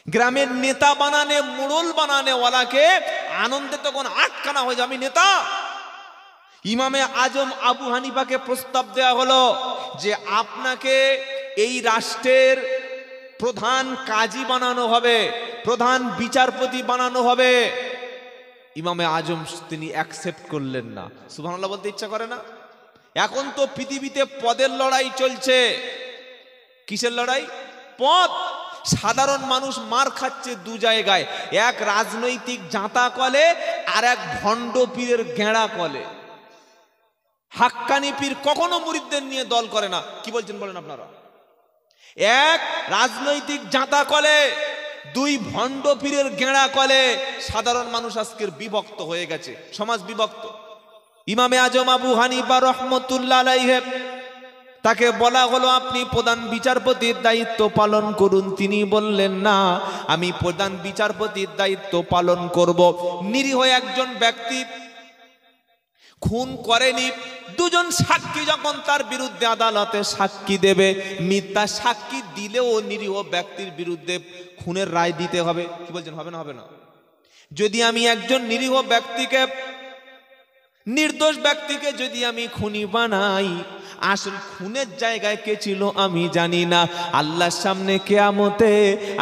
গ্রামের নেতা বানানে, মোড়ল বানানে ওয়ালাকে আনন্দে তখন আটকানা হয়ে যায়, আমি নেতা। ইমামে আজম আবু হানিফাকে প্রস্তাব দেওয়া হলো যে আপনাকে এই রাষ্ট্রের প্রধান কাজী বানানো হবে, প্রধান বিচারপতি বানানো হবে। ইমামে আজম তিনি অ্যাকসেপ্ট করলেন না। সুবহানাল্লাহ বলতে ইচ্ছা করে না? এখন তো পৃথিবীতে পদের লড়াই চলছে। কিসের লড়াই? পদ। সাধারণ মানুষ মার খাচ্ছে 2 জায়গায়, এক রাজনৈতিক জাঁতা কলে আর এক ভণ্ড পীরের গেঁড়া কলে। হাক্কানি পীর কখনো মুরিদদের নিয়ে দল করে না। কি বলছেন বলেন আপনারা? এক রাজনৈতিক জাঁতা কলে, 2 ভণ্ড পীরের গেঁড়া কলে সাধারণ মানুষ আজকের বিভক্ত হয়ে গেছে, সমাজ বিভক্ত। ইমামে আজম আবু হানিফা রহমতুল্লাহ আলাইহি, তাকে বলা হলো আপনি প্রধান বিচারপতির দায়িত্ব পালন করুন। তিনি বললেন না, আমি প্রধান বিচারপতির দায়িত্ব পালন করব। নিরীহ একজন ব্যক্তি খুন করেনি, 2 জন সাক্ষী যখন তার বিরুদ্ধে আদালতে সাক্ষী দেবে, মিথ্যা সাক্ষী দিলেও নিরীহ ব্যক্তির বিরুদ্ধে খুনের রায় দিতে হবে। কি বলছেন, হবে না? হবে না? যদি আমি একজন নিরীহ ব্যক্তিকে নির্দোষ ব্যক্তিকে যদি আমি খুনি বানাই, আসল খুনের জায়গায় কে ছিল আমি জানি না। আল্লাহর সামনে কিয়ামতে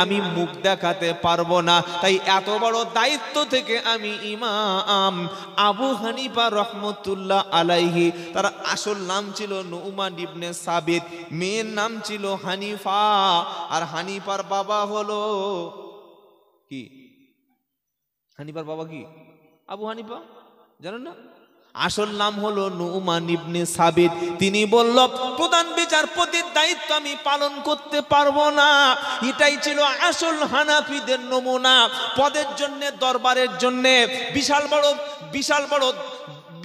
আমি মুখ দেখাতে পারবো না। তাই এত বড় দায়িত্ব থেকে আমি ইমাম আবু হানিফা রহমতুল্লাহ আলাইহি, তার আসল নাম ছিল নুমান ইবনে সাবিত, মেয়ের নাম ছিল হানিফা, আর হানিফার বাবা হলো কি? হানিফার বাবা কি? আবু হানিফা, জানেন না? আসল নাম হলো নুমান ইবনে সাবিত। তিনি বলল, প্রধান বিচারপতির দায়িত্ব আমি পালন করতে পারবো না। এটাই ছিল আসল হানাফিদের নমুনা। পদের জন্য, দরবারের জন্য,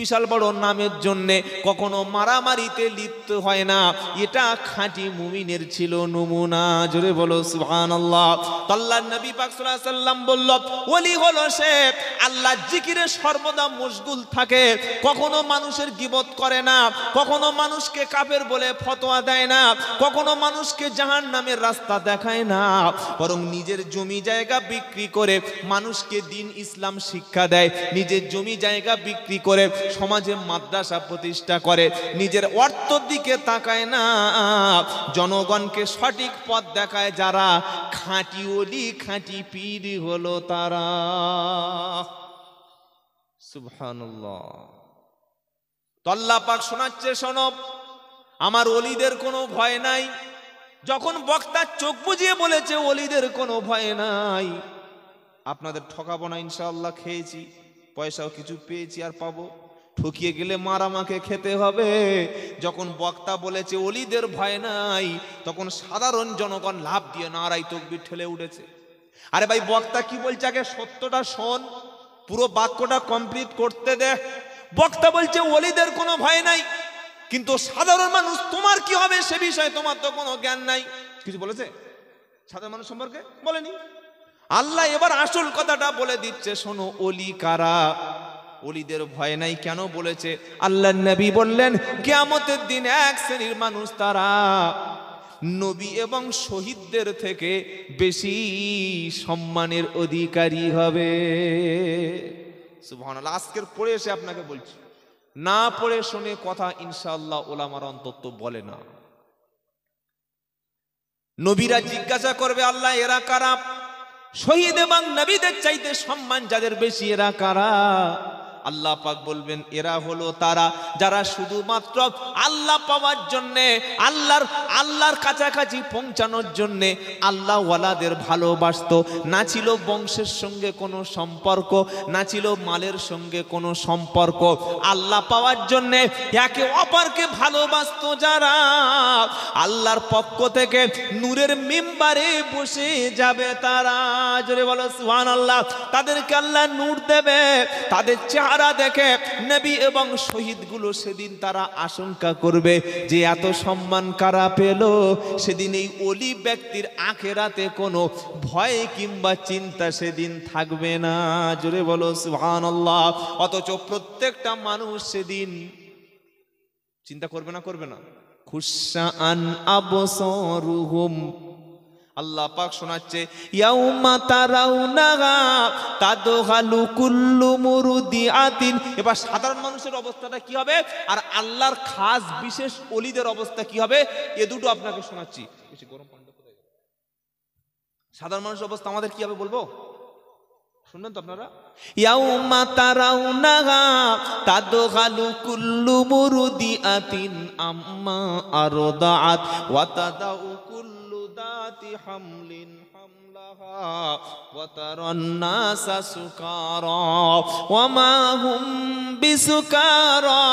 বিশাল বড় নামের জন্য কখনো মারামারিতে লিপ্ত হয় না। এটা খাঁটি মুমিনের ছিল নমুনা। জোরে বলো সুবহানাল্লাহ। আল্লাহর নবী পাক সাল্লাল্লাহু আলাইহি সাল্লাম বলল, ওলি হলো সে আল্লাহর জিকিরে সর্বদা মশগুল থাকে, কখনো মানুষের গীবত করে না, কখনো মানুষকে কাফের বলে ফতোয়া দেয় না, কখনো মানুষকে জাহান্নামের রাস্তা দেখায় না, বরং নিজের জমি জায়গা বিক্রি করে মানুষকে দ্বীন ইসলাম শিক্ষা দেয়, নিজের জমি জায়গা বিক্রি করে সমাজে মাদ্রাসা প্রতিষ্ঠা করে, নিজের অর্থের দিকে তাকায় না, জনগণকে সঠিক পথ দেখায় যারা, খাঁটি ওলি খাঁটি পীর হলো তারা। সুবহানাল্লাহ। তো আল্লাহ পাক শোনাচ্ছে, শোনো, আমার ওলিদের কোনো ভয় নাই। যখন বক্তা চোখ বুজিয়ে বলেছে ওলিদের কোনো ভয় নাই, আপনাদের ঠকাবো না ইনশাআল্লাহ, খেয়েছি, পয়সাও কিছু পেয়েছি আর পাবো, ঠকিয়ে গেলে মার আমাকে খেতে হবে। যখন বক্তা বলেছে ওলিদের ভয় নাই, তখন সাধারণ জনগণ লাভ দিয়ে নারাই তাকবীর ঠেলে উঠেছে। আরে ভাই, বক্তা কি বলছে আগে সত্যটা শোন, পুরো বাক্যটা কমপ্লিট করতে দে। বক্তা বলছে ওলিদের কোনো ভয় নাই, কিন্তু সাধারণ মানুষ তোমার কি হবে সে বিষয়ে তোমার তো কোনো জ্ঞান নাই। কিছু বলেছে সাধারণ মানুষ সম্পর্কে? বলেনি। আল্লাহ এবার আসল কথাটা বলে দিচ্ছে, শোনো, ওলি কারা, ওলিদের ভয় নাই কেন বলেছে? আল্লাহর নবী বললেন, কিয়ামতের দিন এক শ্রেণীর মানুষ তারা নবী এবং শহীদদের থেকে বেশি সম্মানের অধিকারী হবে। সুবহানাল্লাহ। আজকের পড়ে এসে আপনাকে বলছি, না পড়ে শুনে কথা ইনশাআল্লাহ ওলামার অন্তত বলে না। নবীরা জিজ্ঞাসা করবে, আল্লাহ এরা কারা? শহীদ এবং নবীদের চাইতে সম্মান যাদের বেশি, এরা কারা? আল্লাহ পাক বলবেন, এরা হলো তারা যারা শুধুমাত্র আল্লাহ পাওয়ার জন্যে, আল্লাহর কাছাকাছি পৌঁছানোর জন্যে আল্লাহ ওয়ালাদের ভালোবাসতো। না ছিল বংশের সঙ্গে কোনো সম্পর্ক, না ছিল মালের সঙ্গে কোনো সম্পর্ক, আল্লাহ পাওয়ার জন্যে একে অপরকে ভালোবাসতো যারা, আল্লাহর পক্ষ থেকে নূরের মিম্বারে বসে যাবে তারা। জোরে বলো সুবহানাল্লাহ। তাদেরকে আল্লাহ নূর দেবে, তাদের চেহারা দেখে নবী এবং শহীদগুলো সেদিন তারা আশঙ্কা করবে যে এত সম্মান কারা পেল। সেদিন এই ওলি ব্যক্তির আখিরাতে কোনো ভয় কিংবা চিন্তা সেদিন থাকবে না। জোরে বলো সুবহানাল্লাহ। অথচ প্রত্যেকটা মানুষ সেদিন চিন্তা করবে না, করবে না? খুশান আবসারুহুম, আল্লাহ পাক শোনাচ্ছে, ইয়াউমা তারাউনাহা তাদখালু কুল্লু মুরদিআতিন। এবার সাধারণ মানুষের অবস্থাটা কি হবে আর আল্লাহর খাস বিশেষ ওলিদের অবস্থা কি হবে, এ দুটো আপনাকে শোনাচ্ছি। বেশি গরম পানি কোথায় গেল? সাধারণ মানুষের অবস্থা আমাদের কি হবে বলবো, শুনবেন তো আপনারা? ইয়াউমা তারাউনাহা তাদখালু কুল্লু মুরদিআতিন আম্মা আরদাআত ওয়া তাদাউ হামলিন হামলাহা ওয়া তারান নাসা সুকারা ওয়া মা হুম বিসুকারা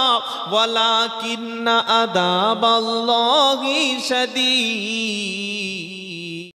ওয়ালাকিন্না আযাবাল্লাহি শাদীদ।